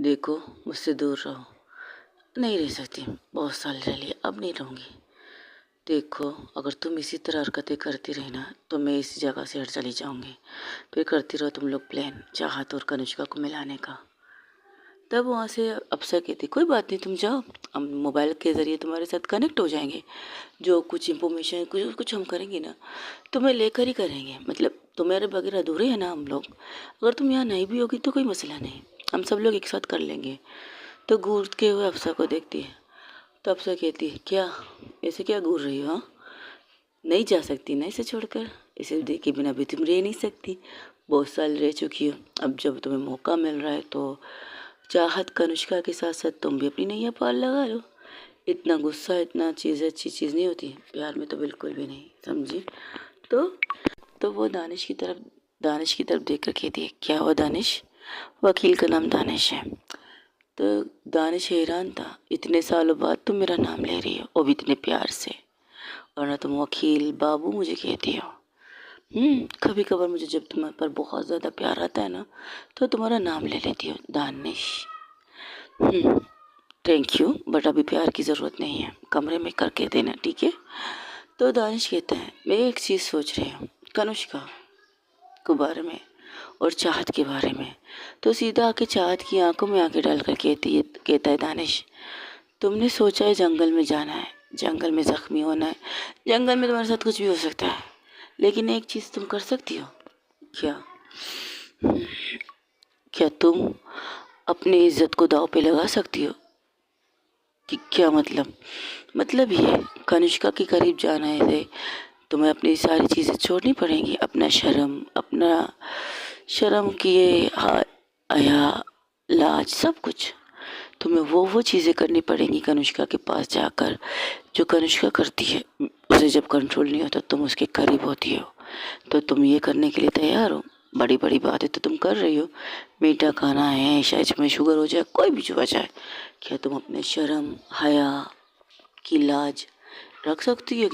देखो मुझसे दूर रहो, नहीं रह सकती, बहुत साल रह लिए, अब नहीं रहूँगी। देखो अगर तुम इसी तरह हरकतें करती रही ना तो मैं इस जगह से हट चली जाऊंगी, फिर करती रहो तुम लोग प्लान चाहत और कनिष्का को मिलाने का। तब वहाँ से अफसर कहती, कोई बात नहीं, तुम जाओ, हम मोबाइल के ज़रिए तुम्हारे साथ कनेक्ट हो जाएंगे, जो कुछ इन्फॉर्मेशन कुछ कुछ हम करेंगे ना तुम्हें लेकर ही करेंगे, मतलब तुम्हारे बगैर अधूरे हैं ना हम लोग, अगर तुम यहाँ नहीं भी होगी तो कोई मसला नहीं, हम सब लोग एक साथ कर लेंगे। तो घूर के हुए अफसर को देखती है, तो अफसर कहती है, क्या ऐसे क्या घूर रही हो? हाँ, नहीं जा सकती ना इसे छोड़कर, इसे देखे बिना भी तुम रह नहीं सकती, बहुत साल रह चुकी हो, अब जब तुम्हें मौका मिल रहा है तो चाहत कनुष्का के साथ साथ तुम भी अपनी नैया पार लगा लो। इतना गुस्सा, इतना चीज़ अच्छी चीज़ नहीं होती प्यार में, तो बिल्कुल भी नहीं, समझी? तो वो दानिश की तरफ देख कर कहती है, क्या हुआ दानिश? वकील का नाम दानिश है। तो दानिश हैरान था, इतने सालों बाद तुम मेरा नाम ले रही हो, वो भी इतने प्यार से, और ना तुम वकील बाबू मुझे कहती हो। कभी कभार मुझे जब तुम्हारे पर बहुत ज़्यादा प्यार आता है ना तो तुम्हारा नाम ले लेती हो दानिश। थैंक यू, बट अभी प्यार की ज़रूरत नहीं है, कमरे में करके देना, ठीक है? तो दानिश कहता है, मैं एक चीज़ सोच रही हूँ कनुष्का के बारे में और चाहत के बारे में। तो सीधा आके चाहत की आंखों में आके डालकर कहता है दानिश, तुमने सोचा है जंगल में जाना है, जंगल में ज़ख्मी होना है, जंगल में तुम्हारे साथ कुछ भी हो सकता है, लेकिन एक चीज़ तुम कर सकती हो। क्या? क्या तुम अपनी इज्जत को दांव पे लगा सकती हो? कि क्या मतलब ये कनिष्का के करीब जाना है, तुम्हें अपनी सारी चीज़ें छोड़नी पड़ेंगी, अपना शर्म किए हया लाज सब कुछ, तुम्हें वो चीज़ें करनी पड़ेंगी कनिष्का के पास जाकर जो कनिष्का करती है, उसे जब कंट्रोल नहीं होता तुम उसके करीब होती हो, तो तुम ये करने के लिए तैयार हो? बड़ी बड़ी बातें तो तुम कर रही हो, मीठा खाना है, शायद में शुगर हो जाए, कोई भी जुआ जाए, क्या तुम अपने शर्म हया की लाज रख सकती हो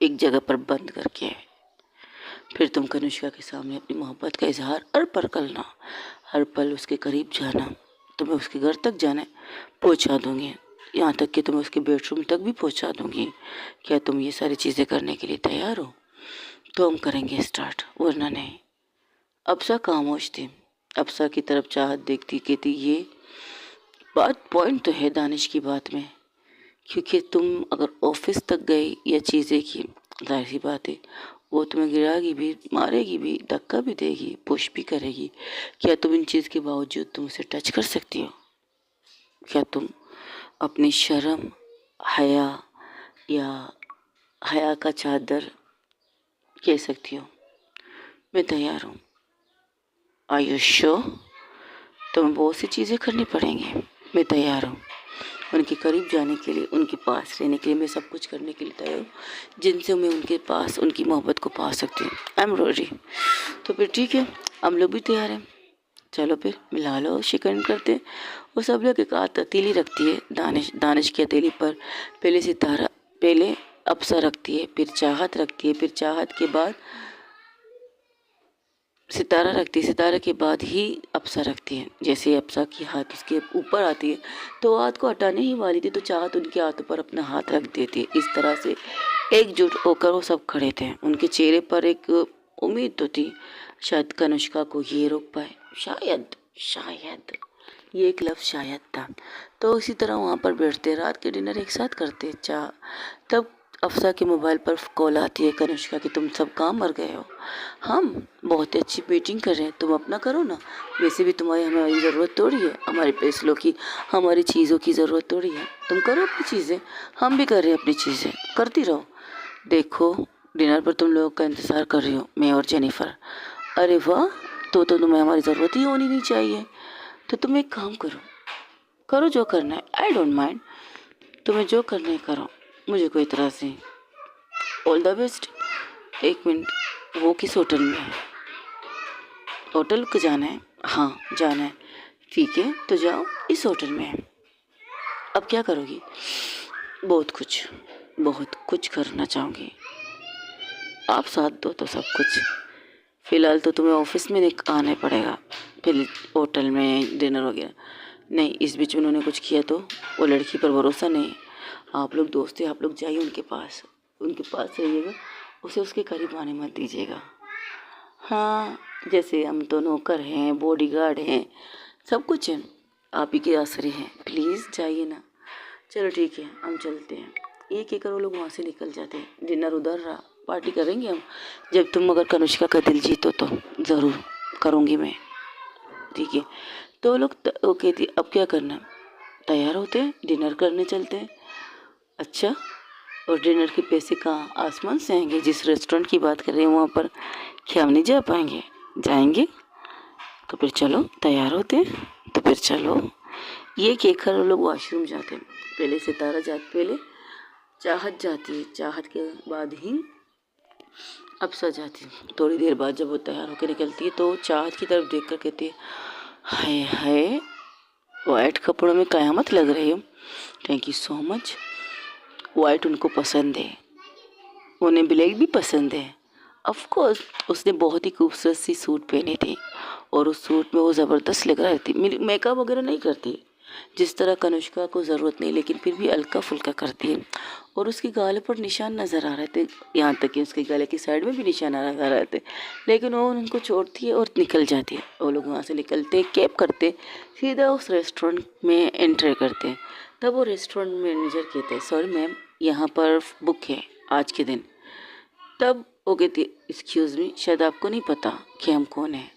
एक जगह पर बंद करके? फिर तुम कनिष्का के सामने अपनी मोहब्बत का इजहार हर पल करना, हर पल उसके करीब जाना, तुम्हें उसके घर तक जाना है, पहुँचा दूँगी, यहाँ तक कि तुम्हें उसके बेडरूम तक भी पहुँचा दूँगी। क्या तुम ये सारी चीज़ें करने के लिए तैयार हो? तो हम करेंगे स्टार्ट, वरना नहीं। अफसा खामोश थी, अफसा की तरफ चाहत देखती कहती ये बात पॉइंट तो है दानिश की बात में, क्योंकि तुम अगर ऑफिस तक गई या चीज़ें की, जाहिर सी बात है वो तुम्हें गिराएगी भी, मारेगी भी, धक्का भी देगी, पुश भी करेगी। क्या तुम इन चीज़ के बावजूद तुम उसे टच कर सकती हो? क्या तुम अपनी शर्म, हया या हया का चादर कह सकती हो मैं तैयार हूँ? Are you sure? तुम्हें बहुत सी चीज़ें करनी पड़ेंगी, मैं तैयार हूँ। उनके करीब जाने के लिए, उनके पास रहने के लिए, मैं सब कुछ करने के लिए तैयार हूँ जिनसे मैं उनके पास उनकी मोहब्बत को पा सकती हूँ। I am ready. तो फिर ठीक है, हम लोग भी तैयार हैं, चलो फिर मिला लो, शिकन करते हैं। वो सब लोग एक हाथ हथेली रखती है दानिश की हथेली पर। पहले सितारा, पहले अप्सरा रखती है, फिर चाहत रखती है, फिर चाहत के बाद सितारा रखती है, सितारा के बाद ही अप्सरा रखती है। जैसे अप्सरा की हाथ उसके ऊपर आती है तो हाथ को हटाने ही वाली थी तो चाहत उनके हाथों पर अपना हाथ रख देती है। इस तरह से एकजुट होकर वो सब खड़े थे। उनके चेहरे पर एक उम्मीद तो थी, शायद कनिष्का को ये रोक पाए, शायद शायद ये एक लफ्ज़ शायद था। तो इसी तरह वहाँ पर बैठते, रात के डिनर एक साथ करते। तब अफसा के मोबाइल पर कॉल आती है कनिष्का की, तुम सब काम मर गए हो, हम बहुत ही अच्छी मीटिंग कर रहे हैं, तुम अपना करो ना, वैसे भी तुम्हारी हमारी ज़रूरत थोड़ी है, हमारे पैसों की, हमारी चीज़ों की ज़रूरत थोड़ी है, तुम करो अपनी चीज़ें, हम भी कर रहे हैं अपनी चीज़ें, करती रहो। देखो डिनर पर तुम लोगों का इंतज़ार कर रही हो, मैं और जेनिफर। अरे वाह, तो तुम्हें हमारी ज़रूरत ही होनी नहीं चाहिए। तो तुम एक काम करो, करो जो करना है, आई डोंट माइंड, तुम्हें जो करना है करो, मुझे कोई इतराज़ नहीं। All the best. एक मिनट, वो किस होटल में है? होटल को जाना है? हाँ जाना है, ठीक है तो जाओ, इस होटल में है। अब क्या करोगी? बहुत कुछ करना चाहूँगी, आप साथ दो तो सब कुछ। फ़िलहाल तो तुम्हें ऑफिस में आना पड़ेगा, फिर होटल में डिनर वगैरह नहीं। इस बीच उन्होंने कुछ किया तो वो लड़की पर भरोसा नहीं। आप लोग दोस्त हैं, आप लोग जाइए उनके पास रहिएगा, उसे उसके करीब आने मत दीजिएगा। हाँ, जैसे हम तो नौकर हैं, बॉडीगार्ड हैं, सब कुछ है, आप ही के आसरे हैं, प्लीज़ जाइए ना। चलो ठीक है, हम चलते हैं। ये कहकर वो लोग वहाँ से निकल जाते हैं। डिनर उधर रहा, पार्टी करेंगे हम, जब तुम अगर कनिष्का का दिल जीतो तो ज़रूर करूँगी मैं, ठीक है। तो वो लोग वो कहती अब क्या करना है? तैयार होते हैं, डिनर करने चलते हैं। अच्छा, और डिनर के पैसे कहाँ आसमान से आएंगे? जिस रेस्टोरेंट की बात कर रहे हैं वहाँ पर क्या हम नहीं जा पाएंगे? जाएंगे। तो फिर चलो, तैयार होते हैं तो फिर चलो। ये कहकर वो लोग वॉशरूम जाते हैं। पहले चाहत जाती है, चाहत के बाद ही अप्सरा जाती है। थोड़ी देर बाद जब वो तैयार होकर निकलती है तो चाहत की तरफ देख कर कहती है, हाय हाय, वाइट कपड़ों में कयामत लग रही हो। Thank you so much. White उनको पसंद है, उन्हें ब्लैक भी पसंद है। ऑफ कोर्स उसने बहुत ही खूबसूरत सी सूट पहनी थी और उस सूट में वो ज़बरदस्त लग रही थी। मेकअप वगैरह नहीं करती जिस तरह कनिष्का को ज़रूरत नहीं, लेकिन फिर भी हल्का फुल्का करती है। और उसके गाले पर निशान नज़र आ रहे थे, यहाँ तक कि उसके गले की साइड में भी निशान नज़र आ रहे थे, लेकिन वो उनको छोड़ती है और निकल जाती है। वो लोग वहाँ से निकलते, कैब करते, सीधा उस रेस्टोरेंट में एंटर करते हैं। तब वो रेस्टोरेंट मैनेजर कहते हैं, सॉरी मैम, यहाँ पर बुक है आज के दिन। तब वो कहती है, एक्सक्यूज़ मी, शायद आपको नहीं पता कि हम कौन हैं।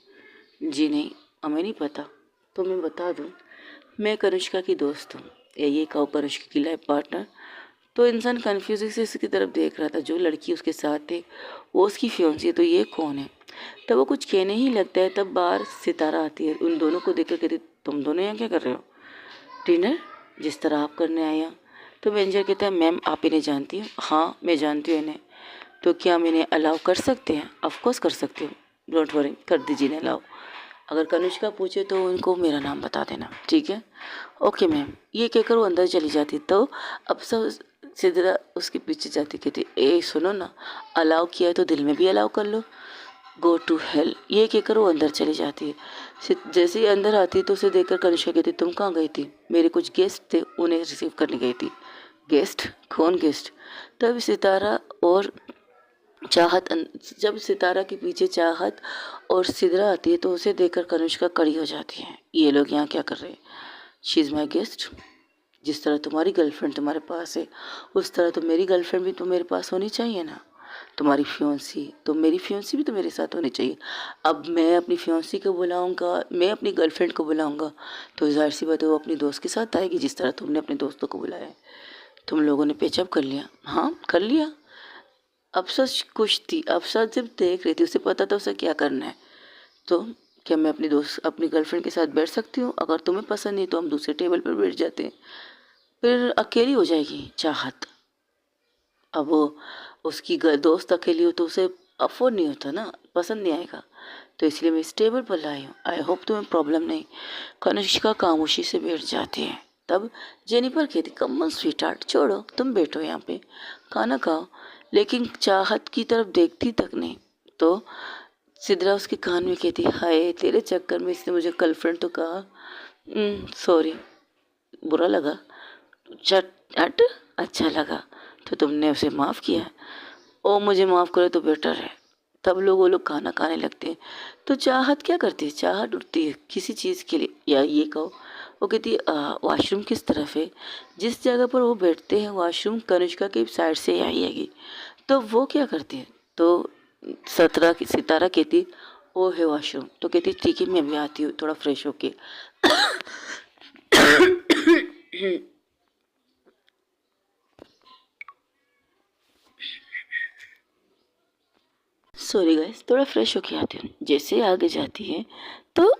जी नहीं, हमें नहीं पता। तो मैं बता दूँ, मैं कनिष्का की दोस्त हूँ, ये कहो कनिष्का की लाइफ पार्टनर। तो इंसान कन्फ्यूज से इसकी तरफ देख रहा था, जो लड़की उसके साथ है वो उसकी फियांसी है, तो ये कौन है? तब वो कुछ कहने ही लगता है, तब बाहर सितारा आती है, उन दोनों को देखकर कहती, तुम दोनों यहाँ क्या कर रहे हो? डिनर जिस तरह आप करने आया। तो मैनेजर कहता है, मैम आप इन्हें जानती हो? हाँ मैं जानती हूँ इन्हें। तो क्या हम इन्हें अलाउ कर सकते हैं? ऑफकोर्स कर सकते हो, डोंट वरी, कर दीजिए इन्हें अलाउ। अगर कनिष्का पूछे तो उनको मेरा नाम बता देना, ठीक है? Okay ma'am. ये कहकर वो अंदर चली जाती। तो अब सब सीधा उसके पीछे जाती, कहती ए सुनो ना, अलाउ किया है तो दिल में भी अलाउ कर लो, गो टू हेल। ये कहकर वो अंदर चली जाती है। जैसे ही अंदर आती है तो उसे देखकर कनिष्का कहती, तुम कहाँ गई थी? मेरे कुछ गेस्ट थे, उन्हें रिसीव करने गई थी। गेस्ट? कौन गेस्ट? तब सितारा और जब सितारा के पीछे चाहत और सिदरा आती है तो उसे देखकर कनुष्का कड़ी हो जाती है। ये लोग यहाँ क्या कर रहे हैं? She is my guest. जिस तरह तुम्हारी गर्लफ्रेंड तुम्हारे पास है उस तरह तो मेरी गर्लफ्रेंड भी तो मेरे पास होनी चाहिए ना। तुम्हारी फियोंसी तो मेरी फियोंसी भी तो मेरे साथ होनी चाहिए। अब मैं अपनी फियोंसी को बुलाऊंगा, मैं अपनी गर्लफ्रेंड को बुलाऊंगा तो जाहिर सी बात है वो अपनी दोस्त के साथ आएगी, जिस तरह तुमने अपने दोस्तों को बुलाया है। तुम लोगों ने पेचअप कर लिया। हाँ कर लिया। अफसर खुश थी, अफसर जब देख रही थी उसे पता था उसे क्या करना है। तो क्या मैं अपनी गर्लफ्रेंड के साथ बैठ सकती हूँ? अगर तुम्हें पसंद नहीं तो हम दूसरे टेबल पर बैठ जाते हैं। फिर अकेली हो जाएगी चाहत। अब वो उसकी दोस्त अकेली हो तो उसे अफोर्ड नहीं होता ना, पसंद नहीं आएगा। तो इसलिए मैं इस टेबल पर लाई हूँ। आई होप तुम्हें प्रॉब्लम नहीं। कनिष्का खामोशी से बैठ जाती है। तब जेनिफर कहती कमल स्वीटहार्ट छोड़ो, तुम बैठो यहाँ पे खाना खाओ। लेकिन चाहत की तरफ देखती तक नहीं। तो सिद्रा उसके कान में कहती हाय तेरे चक्कर में इसने मुझे गर्लफ्रेंड तो कहा। सॉरी, बुरा लगा। चट हट, अच्छा लगा तो तुमने उसे माफ़ किया। ओ मुझे माफ़ करे तो बेटर है। तब वो लोग खाना खाने लगते हैं। तो चाहत क्या करती है? चाहत उठती है किसी चीज़ के लिए, या ये कहो वो कहती है वॉशरूम किस तरफ है? जिस जगह पर वो बैठते हैं वॉशरूम कनिष्का के साइड से ही आएगी। तो वो क्या करती है? तो सितारा कहती ओ है वॉशरूम। तो कहती ठीक है मैं भी आती हूँ थोड़ा फ्रेश होके। सॉरी गाइस, थोड़ा फ्रेश होके आती हूँ। जैसे आगे जाती है तो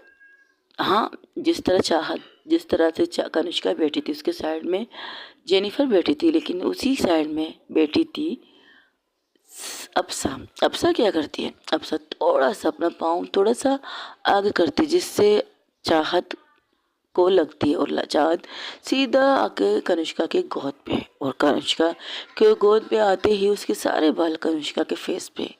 हाँ, जिस तरह से कनिष्का बैठी थी उसके साइड में जेनिफर बैठी थी, लेकिन उसी साइड में बैठी थी अप्सा। अप्सा क्या करती है? अप्सा थोड़ा सा अपना पाँव थोड़ा सा आगे करती है जिससे चाहत को लगती है और चाहत सीधा आके कनिष्का के गोद पे, और कनिष्का के गोद पे आते ही उसके सारे बाल कनिष्का के फेस पे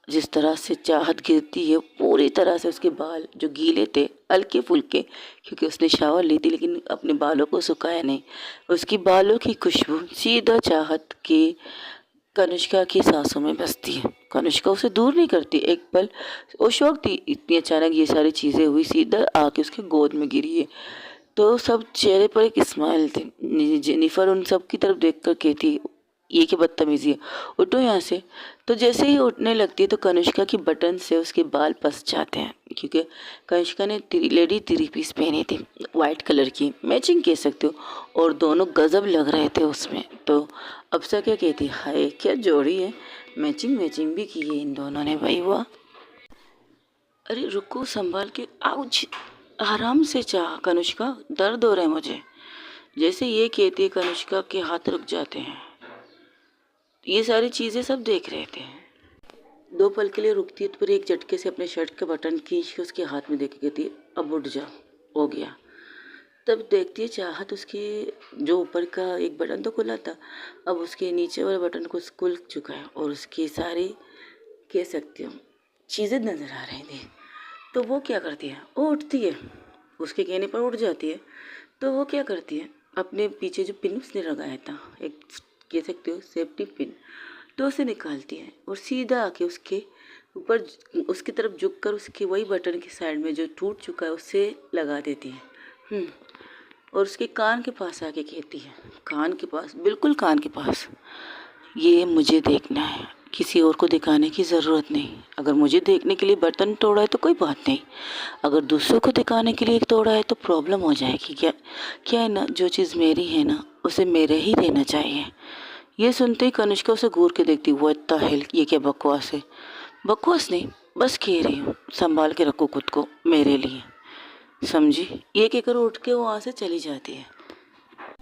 जिस तरह से चाहत गिरती है पूरी तरह से उसके बाल जो गीले थे हल्के फुल्के, क्योंकि उसने शावर ली थी लेकिन अपने बालों को सुखाया नहीं, उसकी बालों की खुशबू सीधा चाहत के कनिष्का की सांसों में बसती है। कनिष्का उसे दूर नहीं करती एक पल। वो शौक थी, इतनी अचानक ये सारी चीज़ें हुई, सीधा आके उसके गोद में गिरी है। तो सब चेहरे पर एक स्माइल थी। जेनिफर उन सब की तरफ देखकर कहती ये क्या बदतमीजी है, उठो यहाँ से। तो जैसे ही उठने लगती है तो कनिष्का की बटन से उसके बाल फंस जाते हैं, क्योंकि कनिष्का ने लेडी थ्री पीस पहनी थी वाइट कलर की, मैचिंग कह सकते हो, और दोनों गजब लग रहे थे उसमें। तो अफसा क्या कहती हाय क्या जोड़ी है, मैचिंग मैचिंग भी की है इन दोनों ने भाई वाह। अरे रुको संभाल के, आउच, आराम से चाह कनिष्का, दर्द हो रहा है मुझे। जैसे ये कहती है कनिष्का के हाथ रुक जाते हैं। ये सारी चीज़ें सब देख रहे थे। दो पल के लिए रुकती है तो फिर एक झटके से अपने शर्ट का बटन खींच के उसके हाथ में देके कहती है अब उठ जा, हो गया। तब देखती है चाहत उसके जो ऊपर का एक बटन तो खुला था, अब उसके नीचे वाले बटन को खुल चुका है और उसकी सारी कह सकती हूँ चीज़ें नज़र आ रही थी। तो वो क्या करती है? वो उठती है, उसके कहने पर उठ जाती है। तो वो क्या करती है? अपने पीछे जो पिन उसने लगाया था, एक कह सकते हो सेफ्टी पिन, तो उसे निकालती है और सीधा आके उसके ऊपर उसकी तरफ झुककर उसके वही बटन की साइड में जो टूट चुका है उससे लगा देती है। और उसके कान के पास आके कहती है, कान के पास, बिल्कुल कान के पास, ये मुझे देखना है, किसी और को दिखाने की ज़रूरत नहीं। अगर मुझे देखने के लिए बटन तोड़ा है तो कोई बात नहीं, अगर दूसरों को दिखाने के लिए तोड़ा है तो प्रॉब्लम हो जाएगी। क्या क्या है ना, जो चीज़ मेरी है ना उसे मेरे ही रहना चाहिए। ये सुनते ही कनिष्का उसे घूर के देखती, वो इतना हेल, ये क्या बकवास है? बकवास नहीं, बस कह रही हूँ संभाल के रखो खुद को मेरे लिए, समझी? ये कहकर उठ के वो वहाँ से चली जाती है।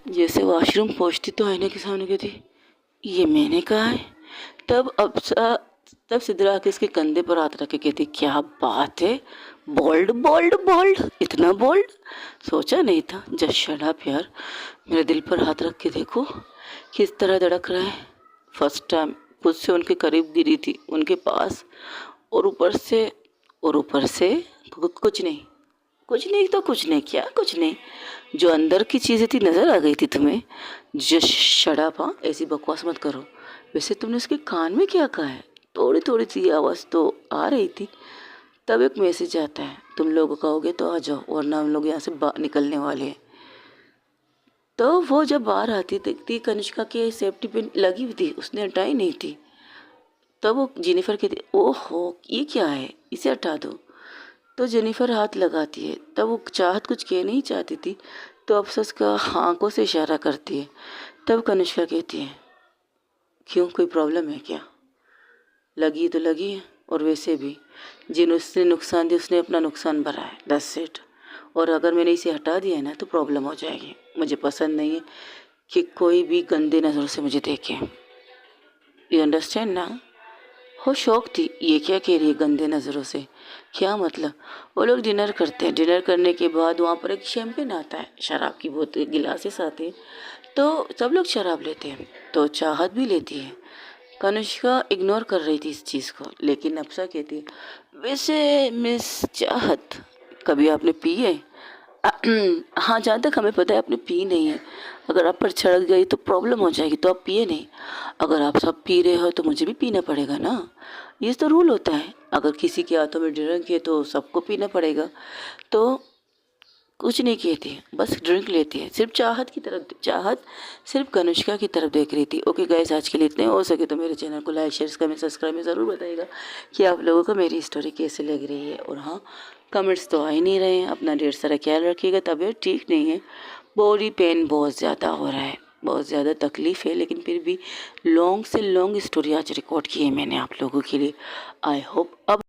जैसे वॉशरूम पहुँचती तो आईने के सामने कहती ये मैंने कहा है। तब तब सिद्रा आके इसके कंधे पर हाथ रख के कहती क्या बात है, बोल्ड बोल्ड बोल्ड, इतना बोल्ड सोचा नहीं था। जस्ट शट अप यार, मेरे दिल पर हाथ रख के देखो किस तरह धड़क रहा है। फर्स्ट टाइम मुझसे उनके करीब गिरी थी, उनके पास, और ऊपर से कुछ नहीं, कुछ नहीं तो कुछ नहीं, क्या कुछ नहीं, जो अंदर की चीज़ें थी नज़र आ गई थी तुम्हें। जस्ट शट अप, हाँ ऐसी बकवास मत करो। वैसे तुमने उसके कान में क्या कहा है? थोड़ी थोड़ी सी आवाज़ तो आ रही थी। तब एक मैसेज आता है, तुम लोग कहोगे तो आ जाओ वरना हम लोग यहाँ से बाहर निकलने वाले हैं। तो वो जब बाहर आती देखती कनिष्का के सेफ्टी पिन लगी हुई थी, उसने हटाई नहीं थी। तब वो जेनिफर कहती ओहो ये क्या है, इसे हटा दो। तो जेनिफर हाथ लगाती है। तब वो चाहत कुछ कह नहीं चाहती थी, तो अफसोस का आंखों से इशारा करती है। तब कनिष्का कहती है क्यों, कोई प्रॉब्लम है क्या? लगी तो लगी है, और वैसे भी जिन उसने नुकसान दिया उसने अपना नुकसान भरा है, दैट्स इट। और अगर मैंने इसे हटा दिया है ना तो प्रॉब्लम हो जाएगी। मुझे पसंद नहीं है कि कोई भी गंदे नज़रों से मुझे देखे। यू अंडरस्टैंड ना? हो शौक थी, ये क्या कह रही है गंदे नज़रों से, क्या मतलब? वो लोग डिनर करते हैं। डिनर करने के बाद वहाँ पर एक शैम्पेन आता है, शराब की बोतल गिलासेस आते हैं, तो सब लोग शराब लेते हैं, तो चाहत भी लेती है। कनिष्का इग्नोर कर रही थी इस चीज़ को, लेकिन अप्सरा कहती है वैसे मिस चाहत कभी आपने पी है? हाँ, जहाँ तक हमें पता है आपने पी नहीं है। अगर आप पर छिड़क गई तो प्रॉब्लम हो जाएगी, तो आप पिए नहीं। अगर आप सब पी रहे हो तो मुझे भी पीना पड़ेगा ना, ये तो रूल होता है। अगर किसी के हाथों में ड्रिंक है तो सबको पीना पड़ेगा। तो कुछ नहीं कहती, बस ड्रिंक लेती है। सिर्फ चाहत सिर्फ कनिष्का की तरफ देख रही थी। ओके गाइस, आज के लिए इतने। हो सके तो मेरे चैनल को लाइक शेयर कमेंट सब्सक्राइब में ज़रूर बताइएगा कि आप लोगों को मेरी स्टोरी कैसे लग रही है। और हाँ, कमेंट्स तो आ ही नहीं रहे हैं। अपना ढेर सारा ख्याल रखिएगा, तबीयत ठीक नहीं है, बॉडी पेन बहुत ज़्यादा हो रहा है, बहुत ज़्यादा तकलीफ़ है, लेकिन फिर भी लॉन्ग से लॉन्ग स्टोरी आज रिकॉर्ड की है मैंने आप लोगों के लिए। आई होप अब